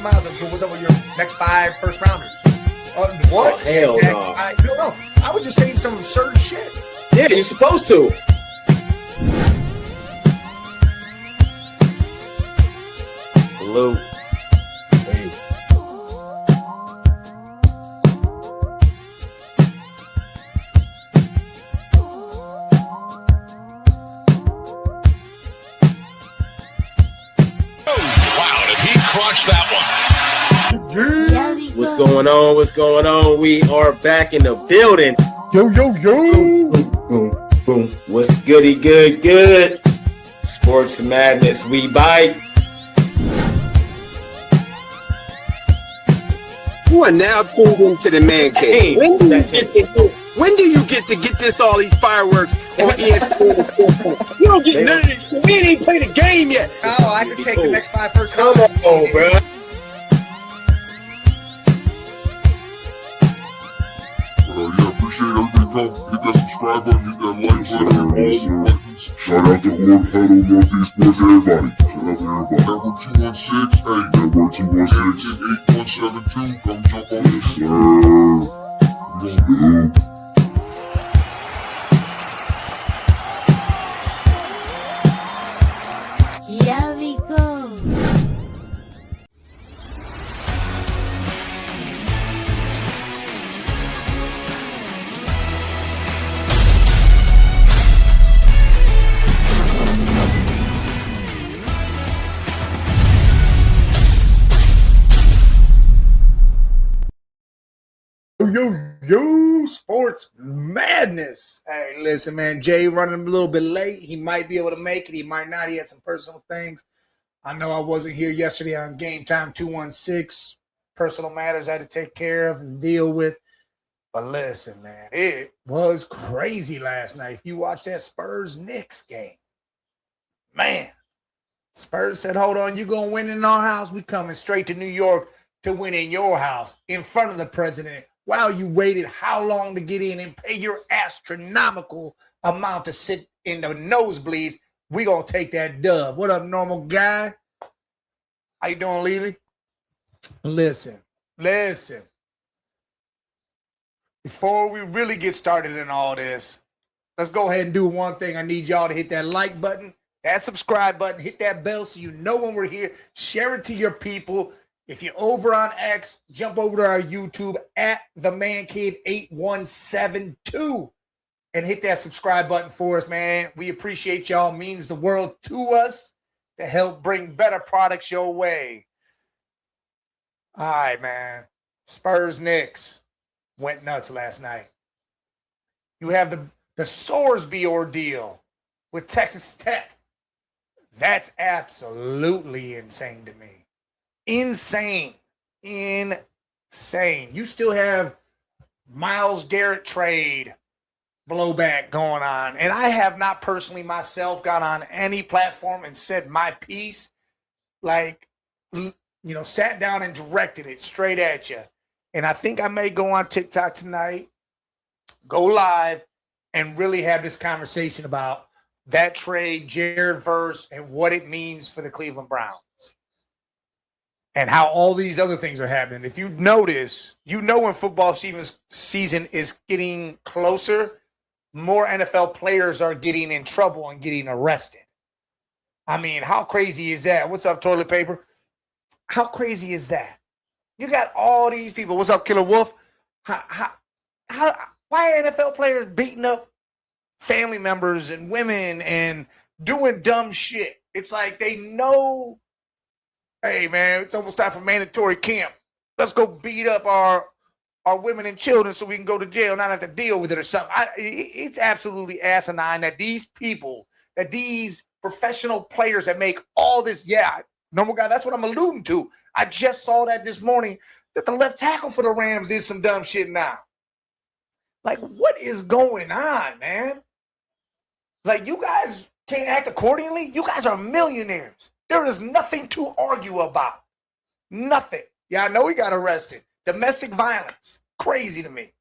Miles, what's up with your next 5 first rounders? What? Oh, hell exactly. No. I was just saying some absurd shit. Yeah, you're supposed to. Salute. Hey. Wow, did he crush that one? What's going on? What's going on? We are back in the building. Yo. Boom, boom, boom. What's goody good? Sports Madness, we bite. You are now tuned into the man cave. When do you get to get this all these fireworks on ESPN? You don't get none of this. We ain't even played the game yet. Oh, I can take the next 5 first Come rounders. on, bro. Yeah, appreciate everybody come. Hit that subscribe button, hit that like button. Shout out to Orb Huddle, Northeast Sports, everybody. Shout out to everybody. Network 216, hey. Network 216. 8172, come jump on this. Yes, sir. We gonna do. Here we go. Yo, Sports Madness. Hey, listen, man. Jay running a little bit late. He might be able to make it. He might not. He had some personal things. I know I wasn't here yesterday on Game Time 216. Personal matters I had to take care of and deal with. But listen, man, it was crazy last night. If you watched that Spurs-Knicks game, man, Spurs said, hold on, you going to win in our house? We coming straight to New York to win in your house in front of the president. While you waited how long to get in and pay your astronomical amount to sit in the nosebleeds, we going to take that dub. What up, normal guy? How you doing, Lily? Listen. Before we really get started in all this, let's go ahead and do one thing. I need y'all to hit that like button, that subscribe button, hit that bell so you know when we're here. Share it to your people. If you're over on X, jump over to our YouTube at The Man Cave 8172 and hit that subscribe button for us, man. We appreciate y'all. It means the world to us to help bring better products your way. All right, man. Spurs-Knicks went nuts last night. You have the Sorsby ordeal with Texas Tech. That's absolutely insane to me. Insane. You still have Myles Garrett trade blowback going on. And I have not personally myself got on any platform and said my piece, like, sat down and directed it straight at you. And I think I may go on TikTok tonight, go live, and really have this conversation about that trade, Jared Verse, and what it means for the Cleveland Browns. And how all these other things are happening. If you notice, when football season is getting closer, more NFL players are getting in trouble and getting arrested. I mean, how crazy is that? What's up, toilet paper? How crazy is that? You got all these people. What's up, Killer Wolf? Why are NFL players beating up family members and women and doing dumb shit? It's like they know, hey, man, it's almost time for mandatory camp. Let's go beat up our women and children so we can go to jail and not have to deal with it or something. It's absolutely asinine that these people, that these professional players that make all this, normal guy, that's what I'm alluding to. I just saw that this morning, that the left tackle for the Rams did some dumb shit now. Like, what is going on, man? Like, you guys can't act accordingly? You guys are millionaires. There is nothing to argue about. Nothing. Yeah, I know he got arrested. Domestic violence. Crazy to me.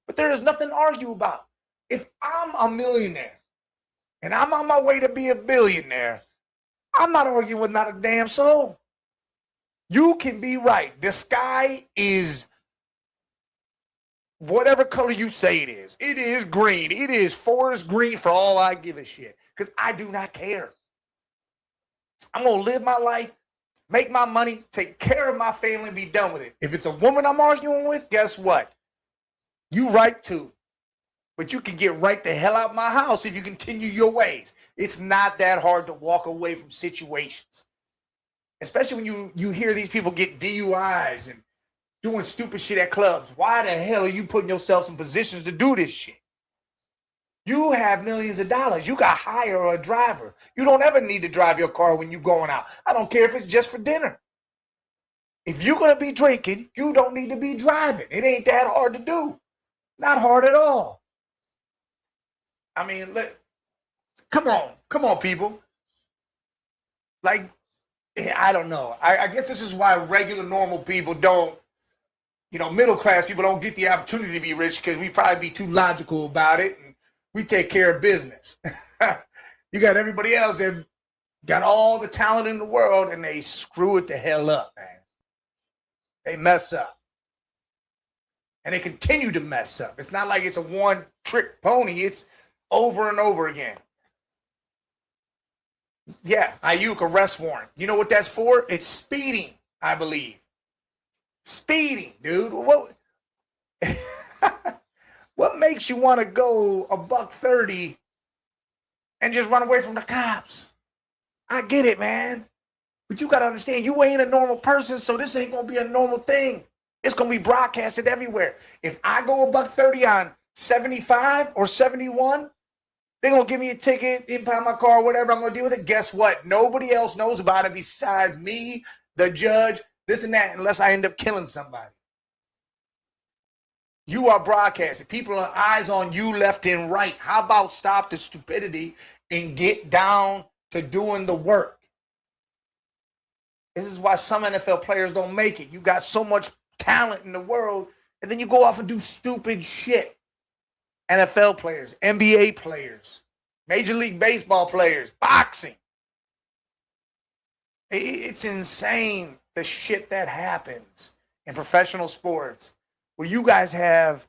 But there is nothing to argue about. If I'm a millionaire and I'm on my way to be a billionaire, I'm not arguing with not a damn soul. You can be right. The sky is whatever color you say it is. It is green. It is forest green for all I give a shit. Because I do not care. I'm going to live my life, make my money, take care of my family, and be done with it. If it's a woman I'm arguing with, guess what? You right too. But you can get right the hell out of my house if you continue your ways. It's not that hard to walk away from situations. Especially when you hear these people get DUIs and doing stupid shit at clubs. Why the hell are you putting yourself in positions to do this shit? You have millions of dollars. You got hire a driver. You don't ever need to drive your car when you're going out. I don't care if it's just for dinner. If you're going to be drinking, you don't need to be driving. It ain't that hard to do. Not hard at all. I mean, come on, people. Like, I don't know. I guess this is why regular, normal people don't, middle class people don't get the opportunity to be rich because we probably be too logical about it and we take care of business. You got everybody else that got all the talent in the world and they screw it the hell up, man. They mess up. And they continue to mess up. It's not like it's a one-trick pony. It's over and over again. Yeah, Ayuk arrest warrant. You know what that's for? It's speeding, I believe. Speeding, dude. What makes you want to go $130 and just run away from the cops? I get it, man. But you got to understand, you ain't a normal person, so this ain't going to be a normal thing. It's going to be broadcasted everywhere. If I go $130 on 75 or 71, they're going to give me a ticket, impound my car, whatever. I'm going to deal with it. Guess what? Nobody else knows about it besides me, the judge, this and that, unless I end up killing somebody. You are broadcasting. People are eyes on you left and right. How about stop the stupidity and get down to doing the work? This is why some NFL players don't make it. You got so much talent in the world, and then you go off and do stupid shit. NFL players, NBA players, Major League Baseball players, boxing. It's insane the shit that happens in professional sports where you have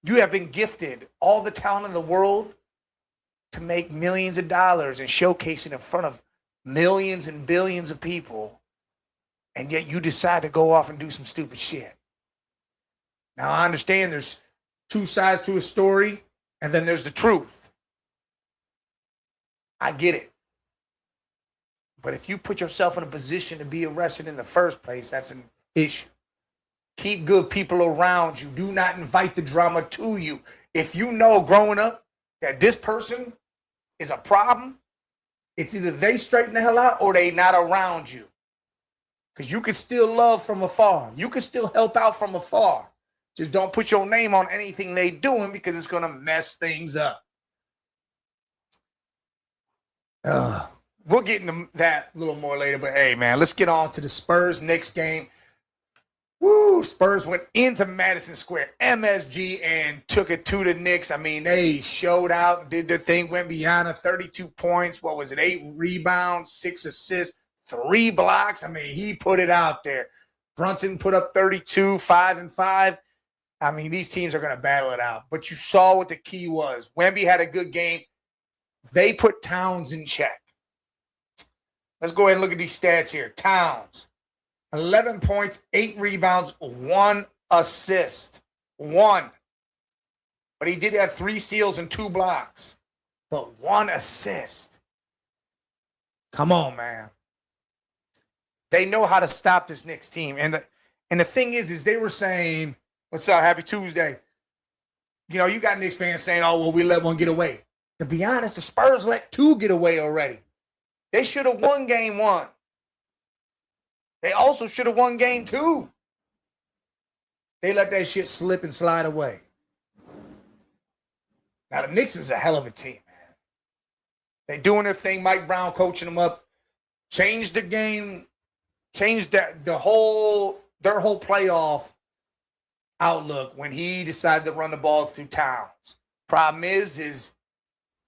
been gifted all the talent in the world to make millions of dollars and showcase it in front of millions and billions of people, and yet you decide to go off and do some stupid shit. Now, I understand there's two sides to a story, and then there's the truth. I get it. But if you put yourself in a position to be arrested in the first place, that's an issue. Keep good people around you. Do not invite the drama to you. If you know growing up that this person is a problem, it's either they straighten the hell out or they not around you. Because you can still love from afar. You can still help out from afar. Just don't put your name on anything they doing because it's going to mess things up. We'll get into that a little more later, but hey, man, let's get on to the Spurs-Knicks game. Woo, Spurs went into Madison Square, MSG, and took it to the Knicks. I mean, they showed out and did their thing, went beyond 32 points. What was it, 8 rebounds, 6 assists, 3 blocks? I mean, he put it out there. Brunson put up 32, 5 and 5. I mean, these teams are going to battle it out. But you saw what the key was. Wemby had a good game. They put Towns in check. Let's go ahead and look at these stats here. Towns, 11 points, 8 rebounds, 1 assist. 1. But he did have 3 steals and 2 blocks. But 1 assist. Come on, man. They know how to stop this Knicks team. And the thing is they were saying, what's up, happy Tuesday. You know, you got Knicks fans saying, oh, well, we let one get away. To be honest, the Spurs let 2 get away already. They should have won game 1. They also should have won game 2. They let that shit slip and slide away. Now, the Knicks is a hell of a team, man. They doing their thing. Mike Brown coaching them up. Changed the game. Changed their whole playoff outlook when he decided to run the ball through Towns. Problem is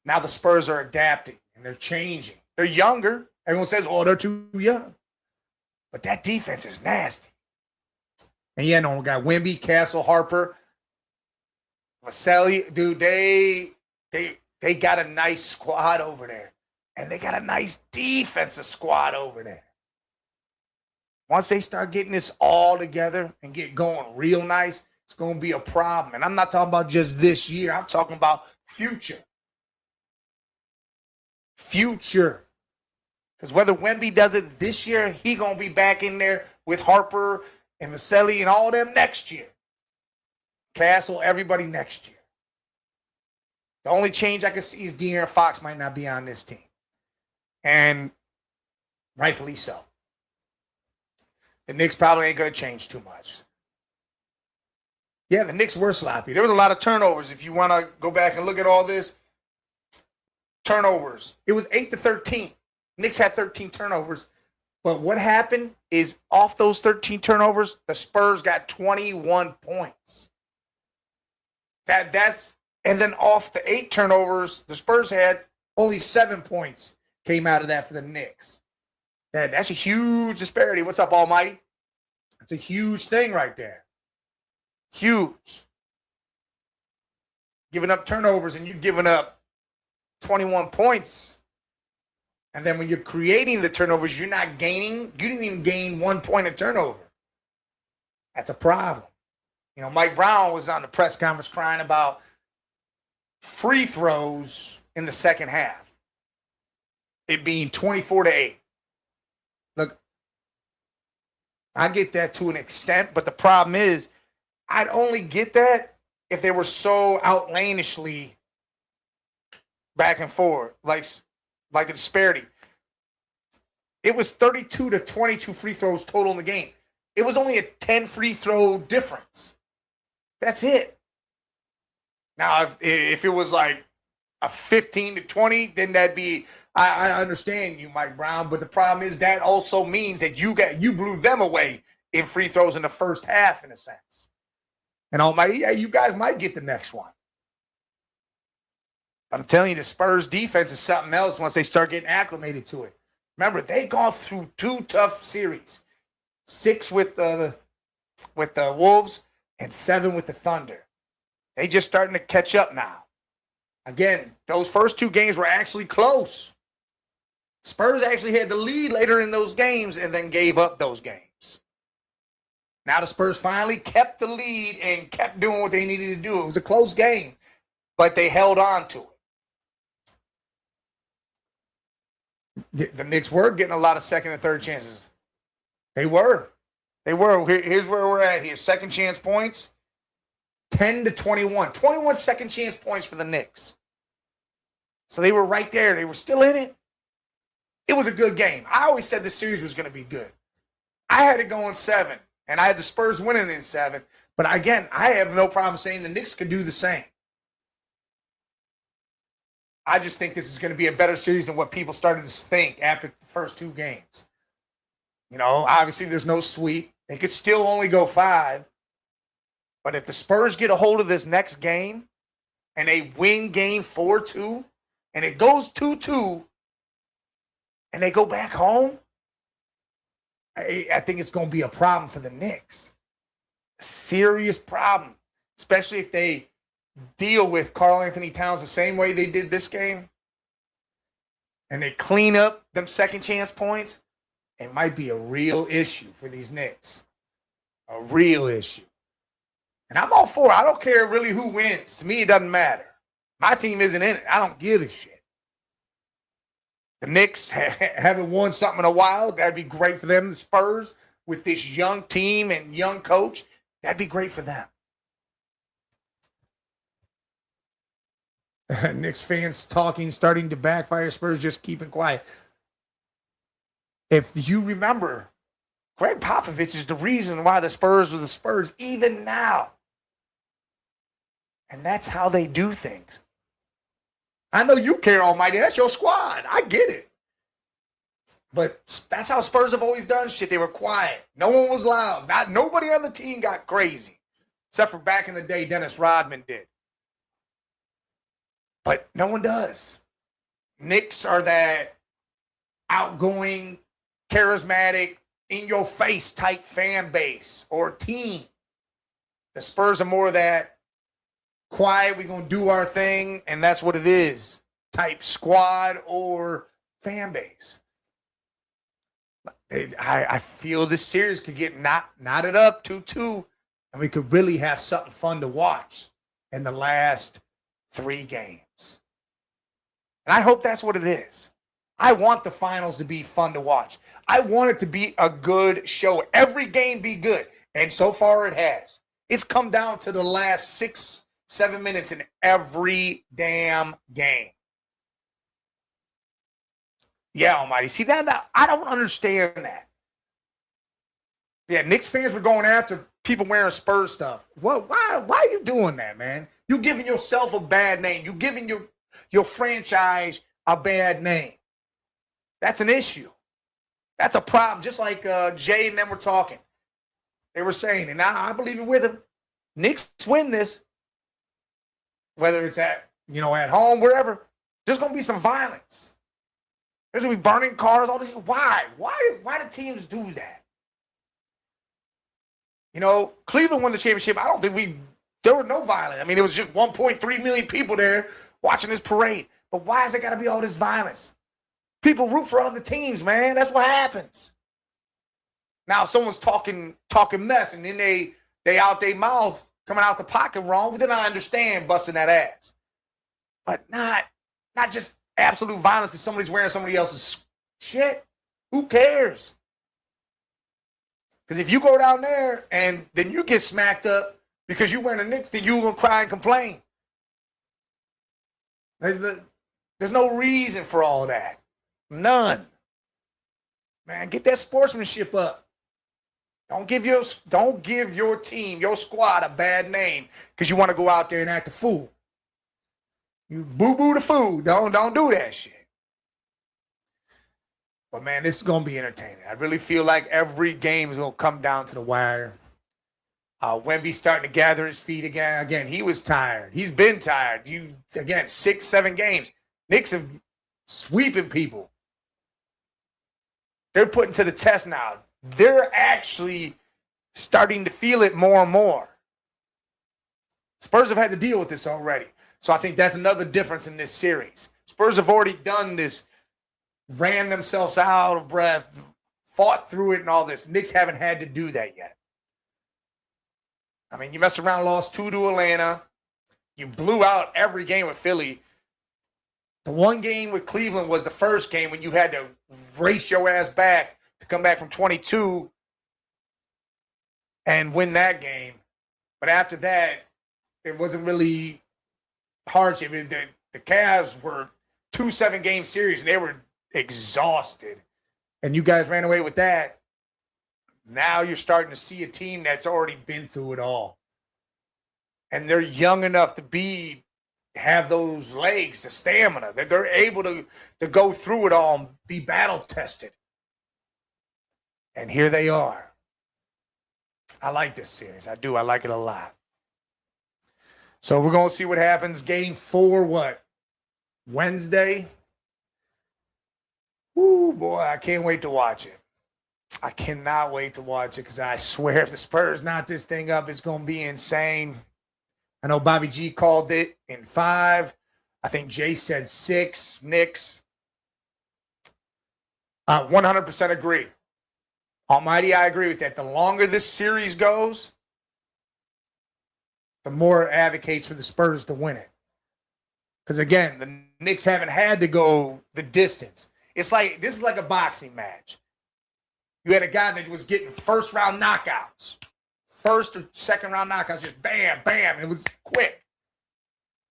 now the Spurs are adapting and they're changing. They're younger. Everyone says, oh, they're too young. But that defense is nasty. And yeah, no, we got Wemby, Castle, Harper, Vaselli. Dude, they got a nice squad over there. And they got a nice defensive squad over there. Once they start getting this all together and get going real nice, it's going to be a problem. And I'm not talking about just this year. I'm talking about future. Future. Because whether Wemby does it this year, he going to be back in there with Harper and Vaselli and all them next year. Castle, everybody next year. The only change I can see is De'Aaron Fox might not be on this team. And rightfully so. The Knicks probably ain't going to change too much. Yeah, the Knicks were sloppy. There was a lot of turnovers. If you want to go back and look at all this, turnovers. It was 8-13. Knicks had 13 turnovers. But what happened is off those 13 turnovers, the Spurs got 21 points. And then off the 8 turnovers, the Spurs had only 7 points came out of that for the Knicks. That's a huge disparity. What's up, Almighty? It's a huge thing right there. Huge. Giving up turnovers and you're giving up 21 points. And then when you're creating the turnovers, you're not gaining. You didn't even gain 1 point of turnover. That's a problem. You know, Mike Brown was on the press conference crying about free throws in the second half. It being 24-8. Look, I get that to an extent, but the problem is I'd only get that if they were so outlandishly back and forth, like a disparity. It was 32-22 free throws total in the game. It was only a 10 free throw difference. That's it. Now, if it was like a 15-20, then that'd be, I understand you, Mike Brown, but the problem is that also means that you blew them away in free throws in the first half, in a sense. And Almighty, yeah, you guys might get the next one. I'm telling you, the Spurs defense is something else once they start getting acclimated to it. Remember, they gone through 2 tough series. 6 with the Wolves and 7 with the Thunder. They just starting to catch up now. Again, those first 2 games were actually close. Spurs actually had the lead later in those games and then gave up those games. Now the Spurs finally kept the lead and kept doing what they needed to do. It was a close game, but they held on to it. The Knicks were getting a lot of second and third chances. They were. Here's where we're at here. Second chance points, 10-21. 21 second chance points for the Knicks. So they were right there. They were still in it. It was a good game. I always said the series was going to be good. I had it going 7, and I had the Spurs winning in 7. But again, I have no problem saying the Knicks could do the same. I just think this is going to be a better series than what people started to think after the first 2 games. You know, obviously there's no sweep. They could still only go 5. But if the Spurs get a hold of this next game and they win game 4-2 and it goes 2-2 and they go back home, I think it's going to be a problem for the Knicks. A serious problem, especially if they deal with Karl-Anthony Towns the same way they did this game and they clean up them second chance points. It might be a real issue for these Knicks. A real issue. And I'm all for it. I don't care really who wins. To me, it doesn't matter. My team isn't in it. I don't give a shit. The Knicks haven't won something in a while. That'd be great for them. The Spurs, with this young team and young coach, that'd be great for them. Knicks fans talking, starting to backfire. Spurs just keeping quiet. If you remember, Greg Popovich is the reason why the Spurs are the Spurs even now. And that's how they do things. I know you care, Almighty. That's your squad. I get it. But that's how Spurs have always done shit. They were quiet. No one was loud. Nobody on the team got crazy. Except for back in the day, Dennis Rodman did. But no one does. Knicks are that outgoing, charismatic, in-your-face type fan base or team. The Spurs are more of that quiet, we're going to do our thing, and that's what it is, type squad or fan base. I feel this series could get knotted up 2-2, and we could really have something fun to watch in the last 3 games. And I hope that's what it is. I want the finals to be fun to watch. I want it to be a good show. Every game be good, and so far it has. It's come down to the last 6-7 minutes in every damn game. Yeah, Almighty. See, that I don't understand that. Yeah, Knicks fans were going after people wearing Spurs stuff. What? Why are you doing that, man? You're giving yourself a bad name. You're giving your franchise a bad name. That's an issue. That's a problem. Just like Jay and them were talking. They were saying, and I believe it with them, Knicks win this, whether it's at home, wherever, there's going to be some violence. There's going to be burning cars, all this. Why? Why do teams do that? Cleveland won the championship. I don't think there were no violence. I mean, it was just 1.3 million people there watching this parade. But why has it got to be all this violence? People root for other teams, man. That's what happens. Now, if someone's talking mess, and then they out their mouth coming out the pocket wrong, then I understand busting that ass. But not just absolute violence because somebody's wearing somebody else's shit. Who cares? Because if you go down there and then you get smacked up because you're wearing a Knicks, then you're going to cry and complain. There's no reason for all that. None. Man, get that sportsmanship up. Don't give your team, your squad, a bad name because you want to go out there and act a fool. You boo-boo the fool. Don't do that shit. But, man, this is going to be entertaining. I really feel like every game is going to come down to the wire. Wemby's starting to gather his feet again. Again, he was tired. He's been tired. 6-7 games. Knicks have sweeping people. They're putting to the test now. They're actually starting to feel it more and more. Spurs have had to deal with this already. So I think that's another difference in this series. Spurs have already done this, ran themselves out of breath, fought through it and all this. Knicks haven't had to do that yet. I mean, you messed around, lost 2 to Atlanta. You blew out every game with Philly. The one game with Cleveland was the first game when you had to race your ass back to come back from 22 and win that game. But after that, it wasn't really hardship. The Cavs were 2 7-game series, and they were exhausted. And you guys ran away with that. Now you're starting to see a team that's already been through it all. And they're young enough to have those legs, the stamina, that they're able to go through it all and be battle tested. And here they are. I like this series. I do. I like it a lot. So we're going to see what happens. Game 4, Wednesday? Ooh, boy, I can't wait to watch it. I cannot wait to watch it because I swear if the Spurs knot this thing up, it's going to be insane. I know Bobby G called it in 5. I think Jay said 6, Knicks. 100% agree. Almighty, I agree with that. The longer this series goes, the more it advocates for the Spurs to win it. Because, again, the Knicks haven't had to go the distance. This is like a boxing match. You had a guy that was getting first-round knockouts. First or second-round knockouts, just bam, bam. It was quick.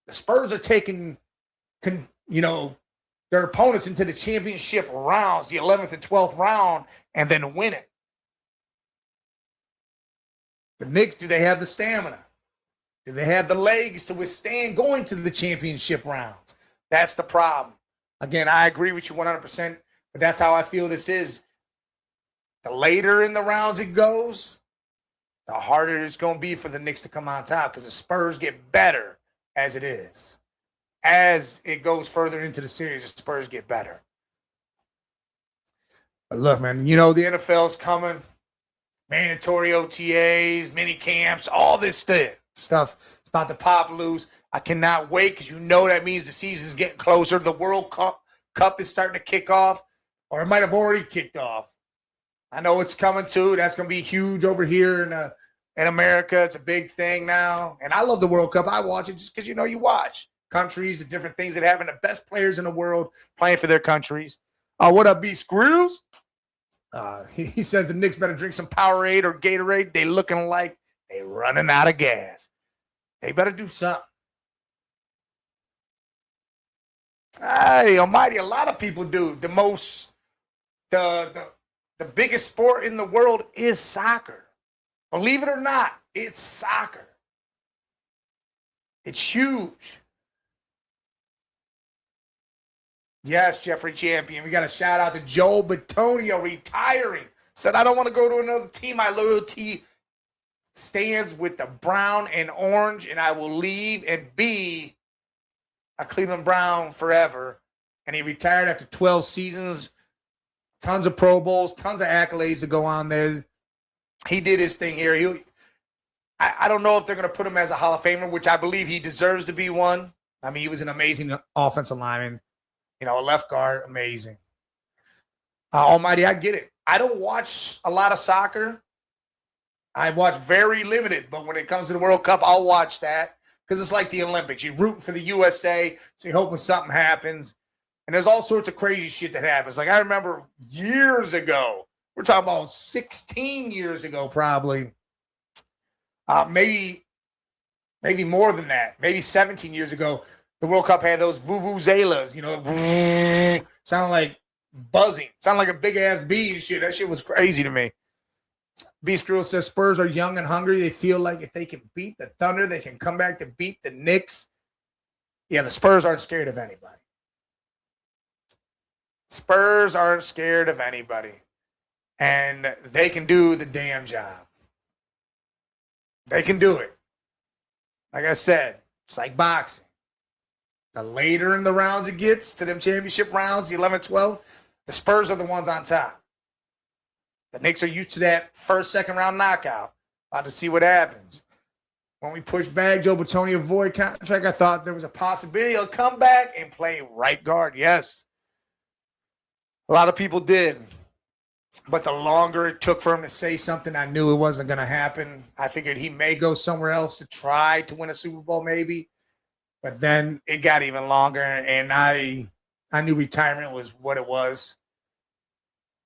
The Spurs are taking, their opponents into the championship rounds, the 11th and 12th round, and then win it. The Knicks, do they have the stamina? Do they have the legs to withstand going to the championship rounds? That's the problem. Again, I agree with you 100%, but that's how I feel this is. The later in the rounds it goes, the harder it's going to be for the Knicks to come on top because the Spurs get better as it is. As it goes further into the series, the Spurs get better. But look, man, you know the NFL's coming. Mandatory OTAs, mini camps, all this stuff. It's about to pop loose. I cannot wait because you know that means the season's getting closer. The World Cup is starting to kick off, or it might have already kicked off. I know it's coming too. That's going to be huge over here in America. It's a big thing now. And I love the World Cup. I watch it just because, you know, you watch countries, the different things that happen, the best players in the world playing for their countries. What up, B Screws? He says the Knicks better drink some Powerade or Gatorade. They looking like they running out of gas. They better do something. Hey, almighty, a lot of people do. The biggest sport in the world is soccer. Believe it or not, it's soccer. It's huge. Yes, Jeffrey Champion. We got a shout out to Joe Batonio retiring. Said, I don't want to go to another team. My loyalty stands with the brown and orange, and I will leave and be a Cleveland Brown forever. And he retired after 12 seasons. Tons of Pro Bowls, tons of accolades to go on there. He did his thing here. I don't know if they're going to put him as a Hall of Famer, which I believe he deserves to be one. I mean, he was an amazing offensive lineman. You know, a left guard, amazing. Almighty, I get it. I don't watch a lot of soccer. I watch very limited, but when it comes to the World Cup, I'll watch that because it's like the Olympics. You're rooting for the USA, so you're hoping something happens. And there's all sorts of crazy shit that happens. Like I remember years ago, we're talking about 16 years ago probably, maybe more than that, maybe 17 years ago, the World Cup had those vuvuzelas, you know, sounded like buzzing, sounded like a big-ass bee and shit. That shit was crazy to me. Beast Girl says Spurs are young and hungry. They feel like if they can beat the Thunder, they can come back to beat the Knicks. Yeah, the Spurs aren't scared of anybody. Spurs aren't scared of anybody. And they can do the damn job. They can do it. Like I said, it's like boxing. The later in the rounds it gets to them championship rounds, the 11, 12, the Spurs are the ones on top. The Knicks are used to that first, second round knockout. About to see what happens. When we pushed back Joe Batonio void contract, I thought there was a possibility he'll come back and play right guard. Yes. A lot of people did. But the longer it took for him to say something, I knew it wasn't going to happen. I figured he may go somewhere else to try to win a Super Bowl maybe. But then it got even longer, and I knew retirement was what it was.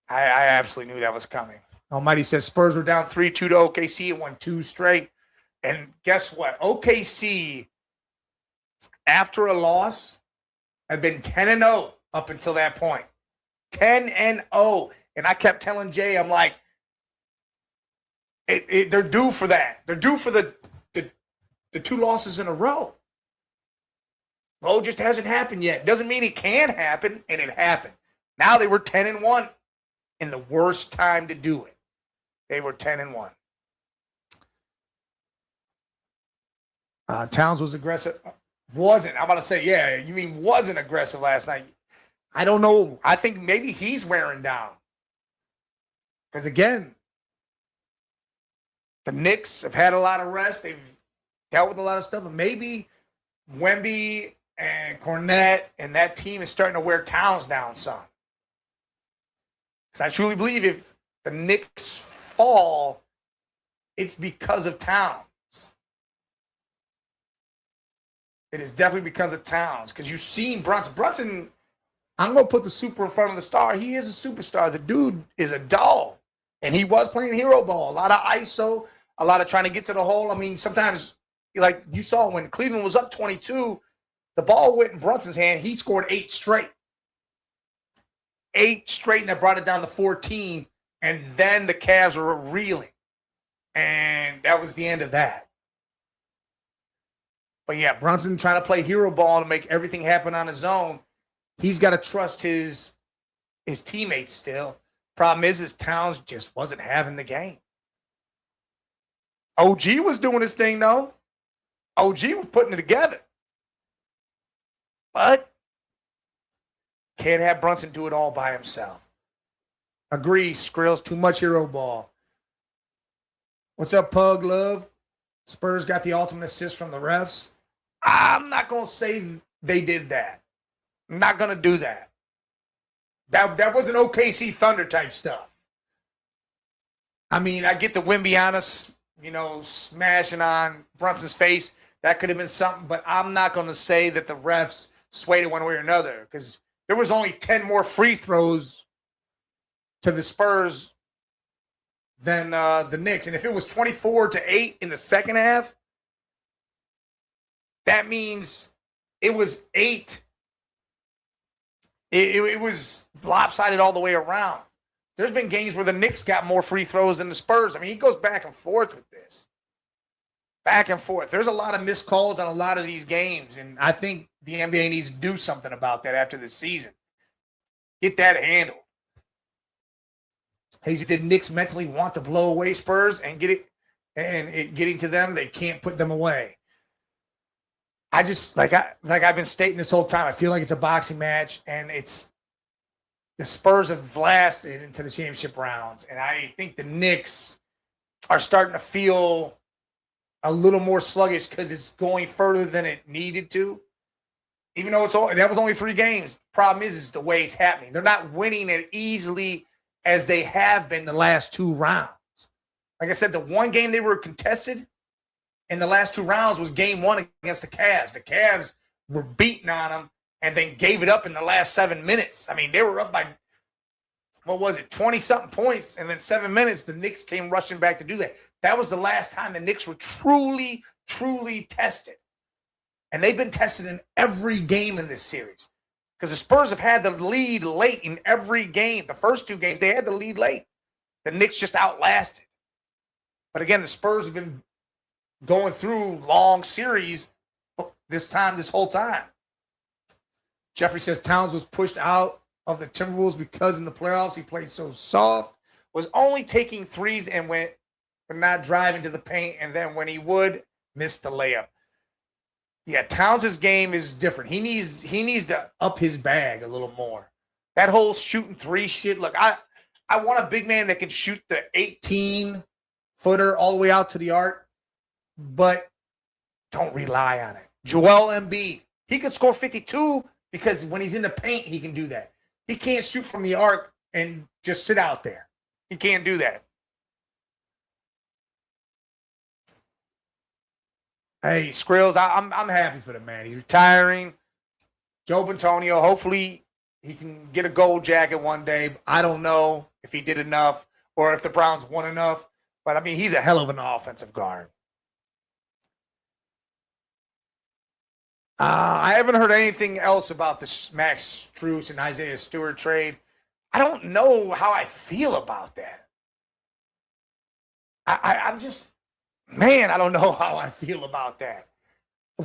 I absolutely knew that was coming. Almighty says Spurs were down 3-2 to OKC and won 2 straight. And guess what? OKC, after a loss, had been 10-0 up until that point. 10-0. And I kept telling Jay, I'm like, they're due for that. They're due for the 2 losses in a row. Oh, it just hasn't happened yet. Doesn't mean it can happen, and it happened. Now they were 10-1 in the worst time to do it. They were 10-1. Towns was aggressive. Wasn't. I'm about to say, yeah, you mean wasn't aggressive last night. I don't know. I think maybe he's wearing down. Because, again, the Knicks have had a lot of rest. They've dealt with a lot of stuff. And maybe Wemby and Cornette and that team is starting to wear Towns down some. Because I truly believe if the Knicks fall, it's because of Towns. It is definitely because of Towns. Because you've seen Brunson. Brunson, I'm going to put the super in front of the star. He is a superstar. The dude is a dog. And he was playing hero ball. A lot of ISO, a lot of trying to get to the hole. I mean, sometimes, like you saw when Cleveland was up 22, the ball went in Brunson's hand. He scored 8 straight. 8 straight, and that brought it down to 14. And then the Cavs were reeling. And that was the end of that. But yeah, Brunson trying to play hero ball to make everything happen on his own. He's got to trust his teammates still. Problem is Towns just wasn't having the game. OG was doing his thing, though. OG was putting it together. But can't have Brunson do it all by himself. Agree, Skrills. Too much hero ball. What's up, Pug Love? Spurs got the ultimate assist from the refs. I'm not going to say they did that. I'm not going to do that. That wasn't OKC Thunder type stuff. I mean, I get the Wimbiana, smashing on Brunson's face. That could have been something, but I'm not going to say that the refs swayed it one way or another because there was only 10 more free throws to the Spurs than the Knicks. And if it was 24-8 in the second half, that means it was 8. It was lopsided all the way around. There's been games where the Knicks got more free throws than the Spurs. I mean, he goes back and forth with this. Back and forth. There's a lot of missed calls on a lot of these games, and I think the NBA needs to do something about that after this season. Get that handled. Hazy, did Knicks mentally want to blow away Spurs and getting to them? They can't put them away. I just like I've been stating this whole time. I feel like it's a boxing match, and it's the Spurs have lasted into the championship rounds, and I think the Knicks are starting to feel a little more sluggish because it's going further than it needed to. Even though that was only 3 games. The problem is the way it's happening. They're not winning as easily as they have been the last 2 rounds. Like I said, the one game they were contested in the last 2 rounds was game 1 against the Cavs. The Cavs were beating on them and then gave it up in the last 7 minutes. I mean, they were up by, 20-something points, and then 7 minutes, the Knicks came rushing back to do that. That was the last time the Knicks were truly, truly tested. And they've been tested in every game in this series because the Spurs have had the lead late in every game. The first 2 games, they had the lead late. The Knicks just outlasted. But again, the Spurs have been going through long series this whole time. Jeffrey says Towns was pushed out of the Timberwolves because in the playoffs he played so soft, was only taking threes and not driving to the paint, and then when he would, miss the layup. Yeah, Towns' game is different. He needs to up his bag a little more. That whole shooting 3 shit. Look, I want a big man that can shoot the 18-footer all the way out to the arc, but don't rely on it. Joel Embiid, he could score 52 because when he's in the paint, he can do that. He can't shoot from the arc and just sit out there. He can't do that. Hey, Skrills, I'm happy for the man. He's retiring. Joe Antonio, hopefully he can get a gold jacket one day. I don't know if he did enough or if the Browns won enough, but I mean, he's a hell of an offensive guard. I haven't heard anything else about the Max Strus and Isaiah Stewart trade. I don't know how I feel about that. I'm just, man, I don't know how I feel about that.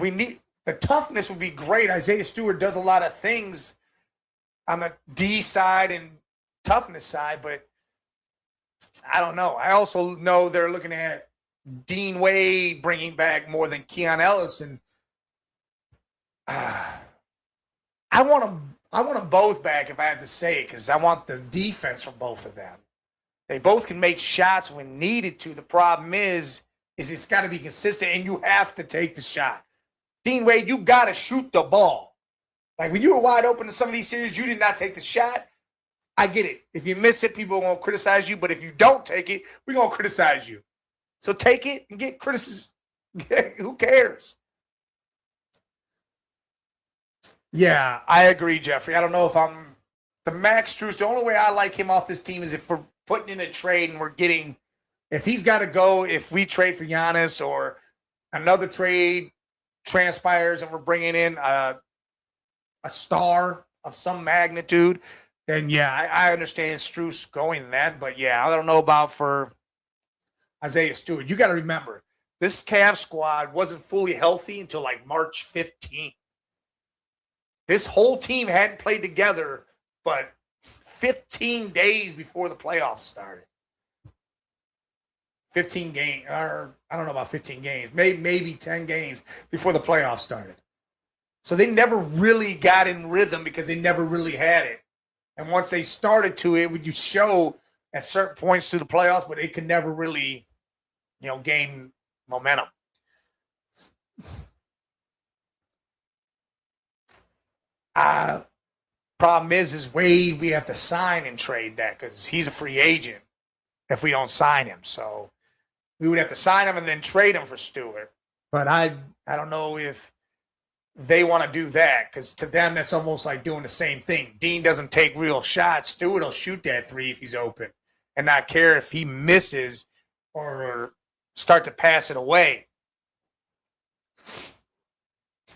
We need the toughness would be great. Isaiah Stewart does a lot of things on the D side and toughness side, but I don't know. I also know they're looking at Dean Wade bringing back more than Keon Ellis, and I want them both back if I have to say it, because I want the defense from both of them. They both can make shots when needed to. The problem is it's got to be consistent, and you have to take the shot. Dean Wade, you got to shoot the ball. Like when you were wide open in some of these series, you did not take the shot. I get it. If you miss it, people are going to criticize you. But if you don't take it, we're going to criticize you. So take it and get criticism. Who cares? Yeah, I agree, Jeffrey. I don't know if I'm the Max Strus. The only way I like him off this team is if we're putting in a trade and we're getting, if he's got to go, if we trade for Giannis or another trade transpires and we're bringing in a star of some magnitude, then yeah, I understand Strus going then. But yeah, I don't know about for Isaiah Stewart. You got to remember, this Cavs squad wasn't fully healthy until like March 15th. This whole team hadn't played together but 15 days before the playoffs started. 15 games, or I don't know about 15 games, maybe 10 games before the playoffs started. So they never really got in rhythm because they never really had it And once they started to, it would you show at certain points through the playoffs, but it could never really, gain momentum. Problem is Wade, we have to sign and trade that because he's a free agent if we don't sign him. So we would have to sign him and then trade him for Stewart. But I don't know if they want to do that because to them, that's almost like doing the same thing. Dean doesn't take real shots. Stewart will shoot that three if he's open and not care if he misses or start to pass it away.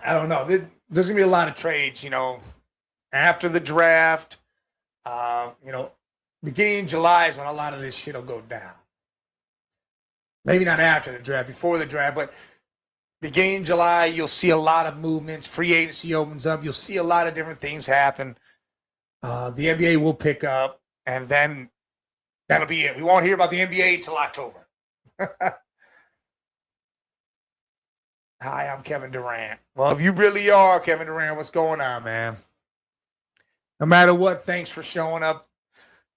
I don't know. There's going to be a lot of trades, after the draft. Beginning in July is when a lot of this shit will go down. Maybe not after the draft, before the draft, but beginning in July, you'll see a lot of movements. Free agency opens up. You'll see a lot of different things happen. The NBA will pick up, and then that'll be it. We won't hear about the NBA until October. Hi, I'm Kevin Durant. Well, if you really are Kevin Durant, what's going on, man? No matter what, thanks for showing up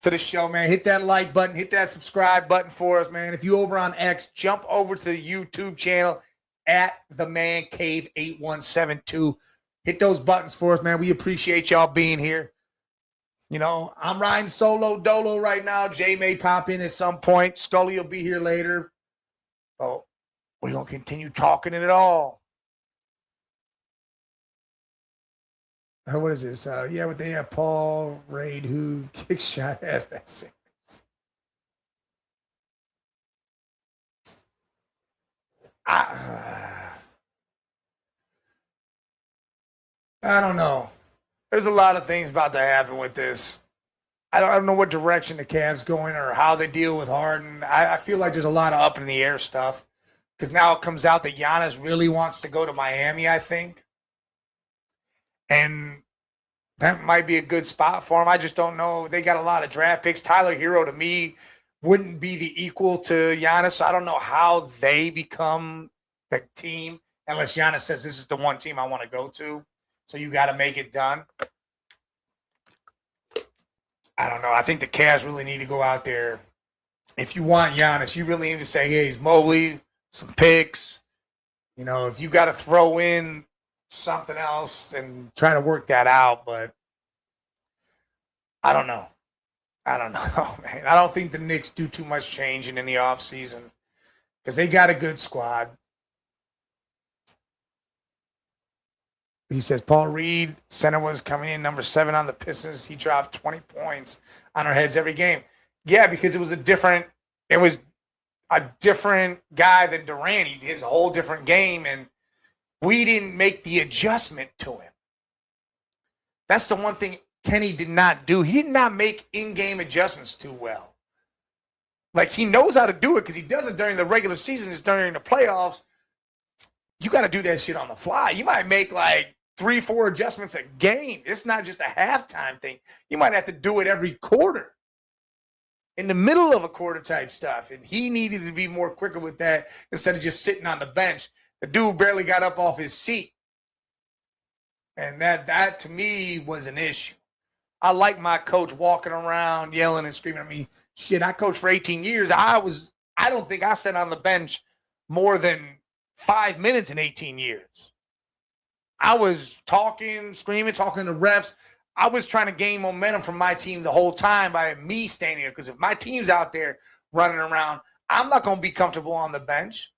to the show, man. Hit that like button. Hit that subscribe button for us, man. If you over on X, jump over to the YouTube channel at The Man Cave 8172. Hit those buttons for us, man. We appreciate y'all being here. I'm riding solo dolo right now. Jay may pop in at some point. Scully will be here later. Oh, we're going to continue talking it all. What is this? But they have Paul Raid who kick shot ass that series. I don't know. There's a lot of things about to happen with this. I don't know what direction the Cavs going or how they deal with Harden. I feel like there's a lot of up in the air stuff because now it comes out that Giannis really wants to go to Miami, I think. And that might be a good spot for him. I just don't know. They got a lot of draft picks. Tyler Hero, to me, wouldn't be the equal to Giannis. So I don't know how they become the team unless Giannis says this is the one team I want to go to. So you got to make it done. I don't know. I think the Cavs really need to go out there. If you want Giannis, you really need to say, hey, he's Mobley, some picks. If you got to throw in something else and try to work that out, but I don't know, man. I don't think the Knicks do too much changing in the offseason because they got a good squad. He says Paul Reed, center, was coming in number 7 on the Pistons. He dropped 20 points on our heads every game. Yeah, because it was a different guy than Durant. His whole different game, and we didn't make the adjustment to him. That's the one thing Kenny did not do. He did not make in-game adjustments too well. Like, he knows how to do it because he does it during the regular season. It's during the playoffs. You got to do that shit on the fly. You might make like 3-4 adjustments a game. It's not just a halftime thing. You might have to do it every quarter. In the middle of a quarter type stuff. And he needed to be more quicker with that instead of just sitting on the bench. The dude barely got up off his seat. And that to me was an issue. I like my coach walking around, yelling and screaming at me. Shit, I coached for 18 years. I don't think I sat on the bench more than 5 minutes in 18 years. I was talking, screaming, talking to refs. I was trying to gain momentum from my team the whole time by me standing there. Because if my team's out there running around, I'm not going to be comfortable on the bench.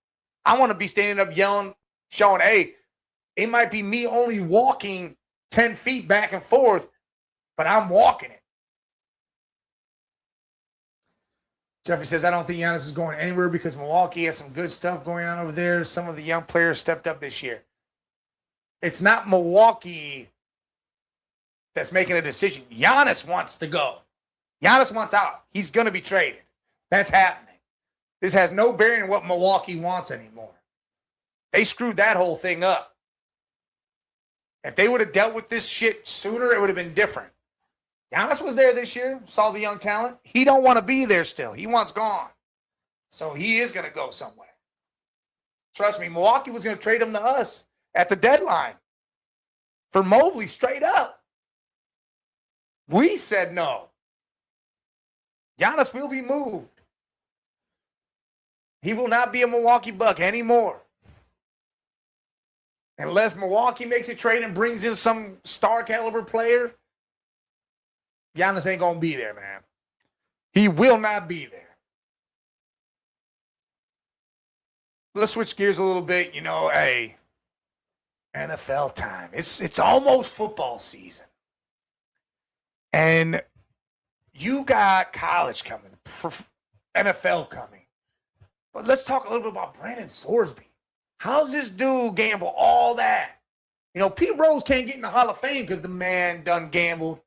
I want to be standing up yelling, showing, hey, it might be me only walking 10 feet back and forth, but I'm walking it. Jeffrey says, I don't think Giannis is going anywhere because Milwaukee has some good stuff going on over there. Some of the young players stepped up this year. It's not Milwaukee that's making a decision. Giannis wants to go. Giannis wants out. He's going to be traded. That's happening. This has no bearing on what Milwaukee wants anymore. They screwed that whole thing up. If they would have dealt with this shit sooner, it would have been different. Giannis was there this year, saw the young talent. He don't want to be there still. He wants gone. So he is going to go somewhere. Trust me, Milwaukee was going to trade him to us at the deadline for Mobley straight up. We said no. Giannis will be moved. He will not be a Milwaukee Buck anymore. Unless Milwaukee makes a trade and brings in some star caliber player, Giannis ain't going to be there, man. He will not be there. Let's switch gears a little bit. You know, hey, NFL time. It's almost football season. And you got college coming, NFL coming. But let's talk a little bit about Brandon Sorsby. How's this dude gamble all that? You know, Pete Rose can't get in the Hall of Fame because the man done gambled.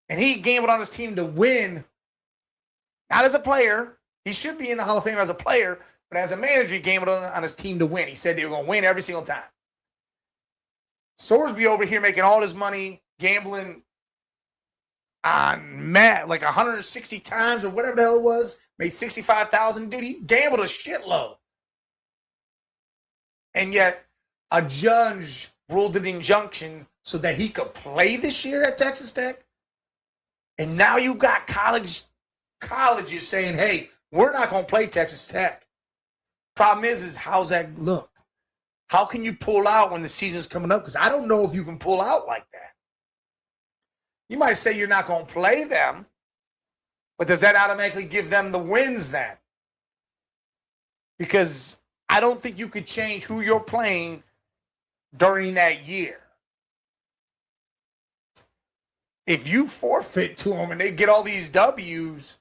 And he gambled on his team to win, not as a player. He should be in the Hall of Fame as a player, but as a manager, he gambled on his team to win. He said they were going to win every single time. Sorsby over here making all his money gambling on like 160 times or whatever the hell it was, made $65,000. Dude, he gambled a shitload. And yet a judge ruled an injunction so that he could play this year at Texas Tech. And now you got colleges saying, hey, we're not going to play Texas Tech. Problem is how's that look? How can you pull out when the season's coming up? Because I don't know if you can pull out like that. You might say you're not going to play them, but does that automatically give them the wins then? Because I don't think you could change who you're playing during that year. If you forfeit to them and they get all these W's,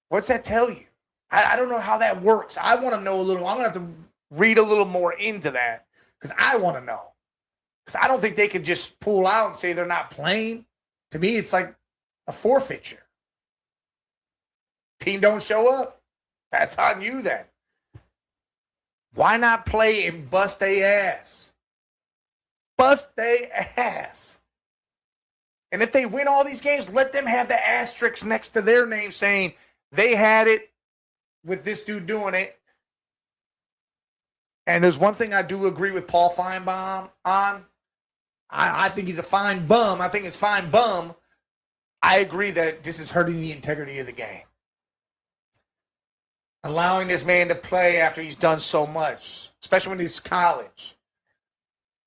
what's that tell you? I don't know how that works. I want to know a little. I'm going to have to read a little more into that because I want to know. Because I don't think they could just pull out and say they're not playing. To me, it's like a forfeiture. Team don't show up. That's on you then. Why not play and bust their ass? Bust their ass. And if they win all these games, let them have the asterisks next to their name saying they had it with this dude doing it. And there's one thing I do agree with Paul Feinbaum on. I think he's a fine bum. I think it's fine bum. I agree that this is hurting the integrity of the game. Allowing this man to play after he's done so much, especially when he's college.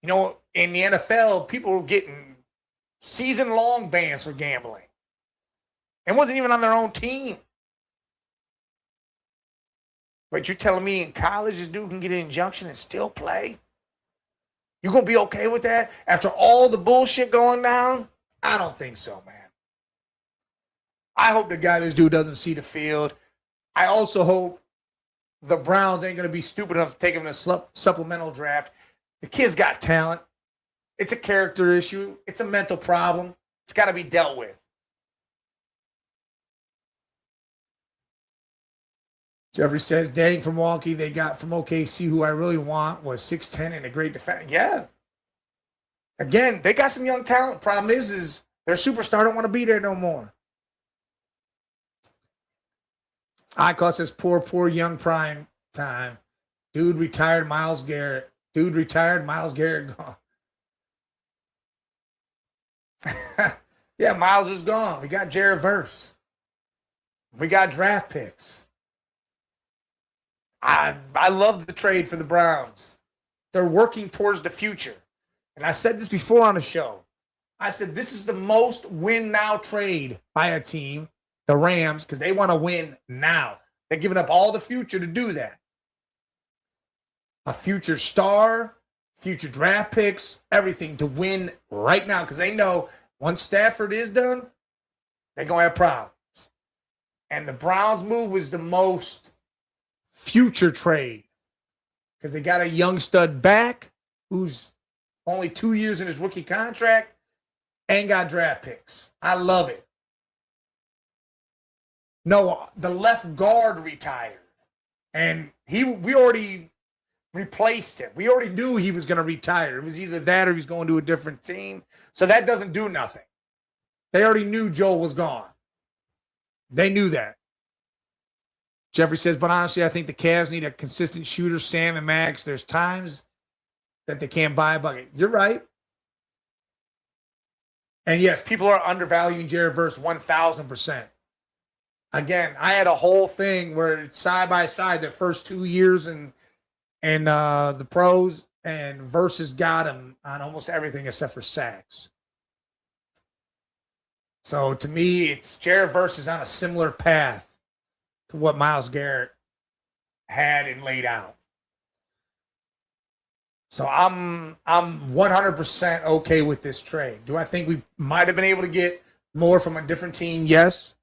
You know, in the NFL, people were getting season-long bans for gambling. It wasn't even on their own team. But you're telling me in college this dude can get an injunction and still play? You going to be okay with that after all the bullshit going down? I don't think so, man. I hope the guy this dude doesn't see the field. I also hope the Browns ain't going to be stupid enough to take him in a supplemental draft. The kid's got talent. It's a character issue. It's a mental problem. It's got to be dealt with. Jeffrey says, dang, from Milwaukee, they got from OKC, who I really want, was 6'10" and a great defender. Yeah. Again, they got some young talent. Problem is their superstar don't want to be there no more. Icon says, poor young prime time. Dude retired, Myles Garrett. Myles Garrett gone. Yeah, Myles is gone. We got Jared Verse. We got draft picks. I love the trade for the Browns. They're working towards the future. And I said this before on the show. I said this is the most win now trade by a team, the Rams, because they want to win now. They're giving up all the future to do that. A future star, future draft picks, everything to win right now because they know once Stafford is done, they're going to have problems. And the Browns move was the most future trade because they got a young stud back who's only 2 years in his rookie contract and got draft picks. I love it. No, the left guard retired, and we already replaced him. We already knew he was going to retire. It was either that or he was going to a different team. So that doesn't do nothing. They already knew Joel was gone. They knew that. Jeffrey says, but honestly, I think the Cavs need a consistent shooter, Sam and Max. There's times that they can't buy a bucket. You're right. And yes, people are undervaluing Jared Verse 1,000%. Again, I had a whole thing where it's side by side the first 2 years and the pros, and Versus got him on almost everything except for sacks. So to me, it's Jared Verse is on a similar path to what Myles Garrett had and laid out. So I'm 100% okay with this trade. Do I think we might have been able to get more from a different team? Yes.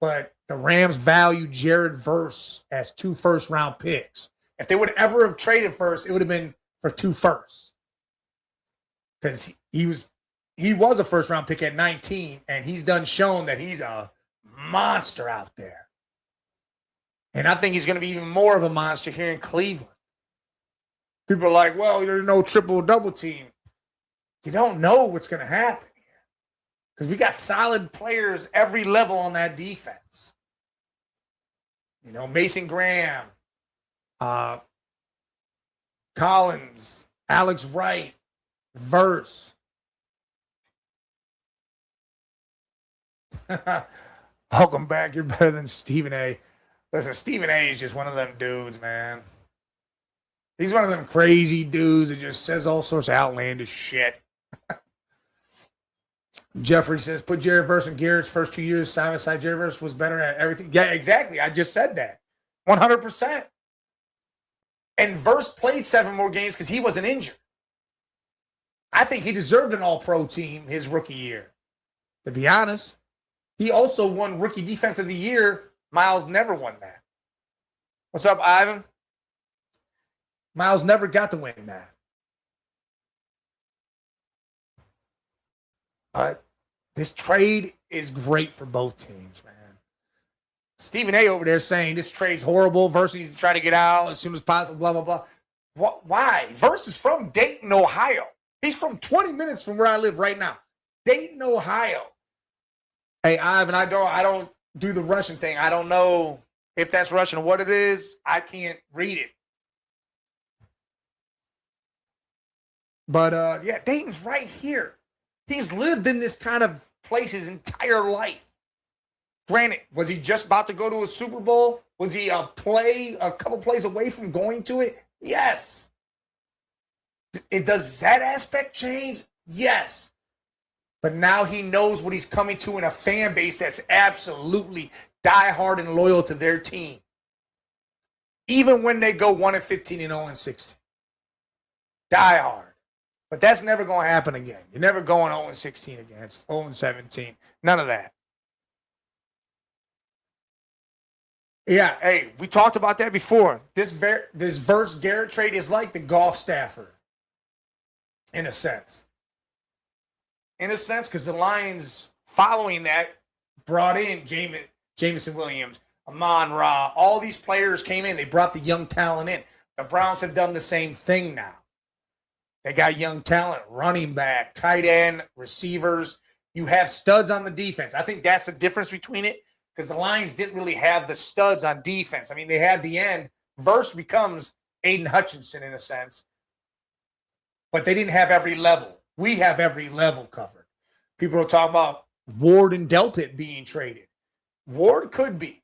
But the Rams value Jared Verse as 2 first-round picks. If they would ever have traded first, it would have been for 2 firsts. Because he was a first-round pick at 19, and he's done shown that he's a monster out there. And I think he's going to be even more of a monster here in Cleveland. People are like, well, there's no triple-double team. You don't know what's going to happen here. Because we got solid players every level on that defense. You know, Mason Graham, Collins, Alex Wright, Verse. Welcome back. You're better than Stephen A. Listen, Stephen A is just one of them dudes, man. He's one of them crazy dudes that just says all sorts of outlandish shit. Jeffrey says, put Jared Verse and Garrett's first 2 years side by side. Jared Verse was better at everything. Yeah, exactly. I just said that. 100%. And Verse played 7 more games because he wasn't injured. I think he deserved an all-pro team his rookie year, to be honest. He also won Rookie Defense of the Year. Myles never won that. What's up, Ivan? Myles never got to win that. But this trade is great for both teams, man. Stephen A over there saying this trade's horrible. Verse needs to try to get out as soon as possible, blah, blah, blah. Why? Verse is from Dayton, Ohio. He's from 20 minutes from where I live right now. Dayton, Ohio. Hey, Ivan, I don't do the Russian thing. I don't know if that's Russian or what it is. I can't read it. But, yeah, Dayton's right here. He's lived in this kind of place his entire life. Granted, was he just about to go to a Super Bowl? Was he a couple plays away from going to it? Yes. Does that aspect change? Yes. But now he knows what he's coming to in a fan base that's absolutely diehard and loyal to their team. Even when they go 1-15 and 0-16. Diehard. But that's never going to happen again. You're never going 0-16 against 0-17. None of that. Yeah, hey, we talked about that before. This Verse Garrett trade is like the Goff Stafford, in a sense. In a sense, because the Lions, following that, brought in Jameson Williams, Amon Ra. All these players came in. They brought the young talent in. The Browns have done the same thing now. They got young talent, running back, tight end, receivers. You have studs on the defense. I think that's the difference between it, because the Lions didn't really have the studs on defense. I mean, they had the end. Verse becomes Aiden Hutchinson in a sense, but they didn't have every level. We have every level covered. People are talking about Ward and Delpit being traded. Ward could be.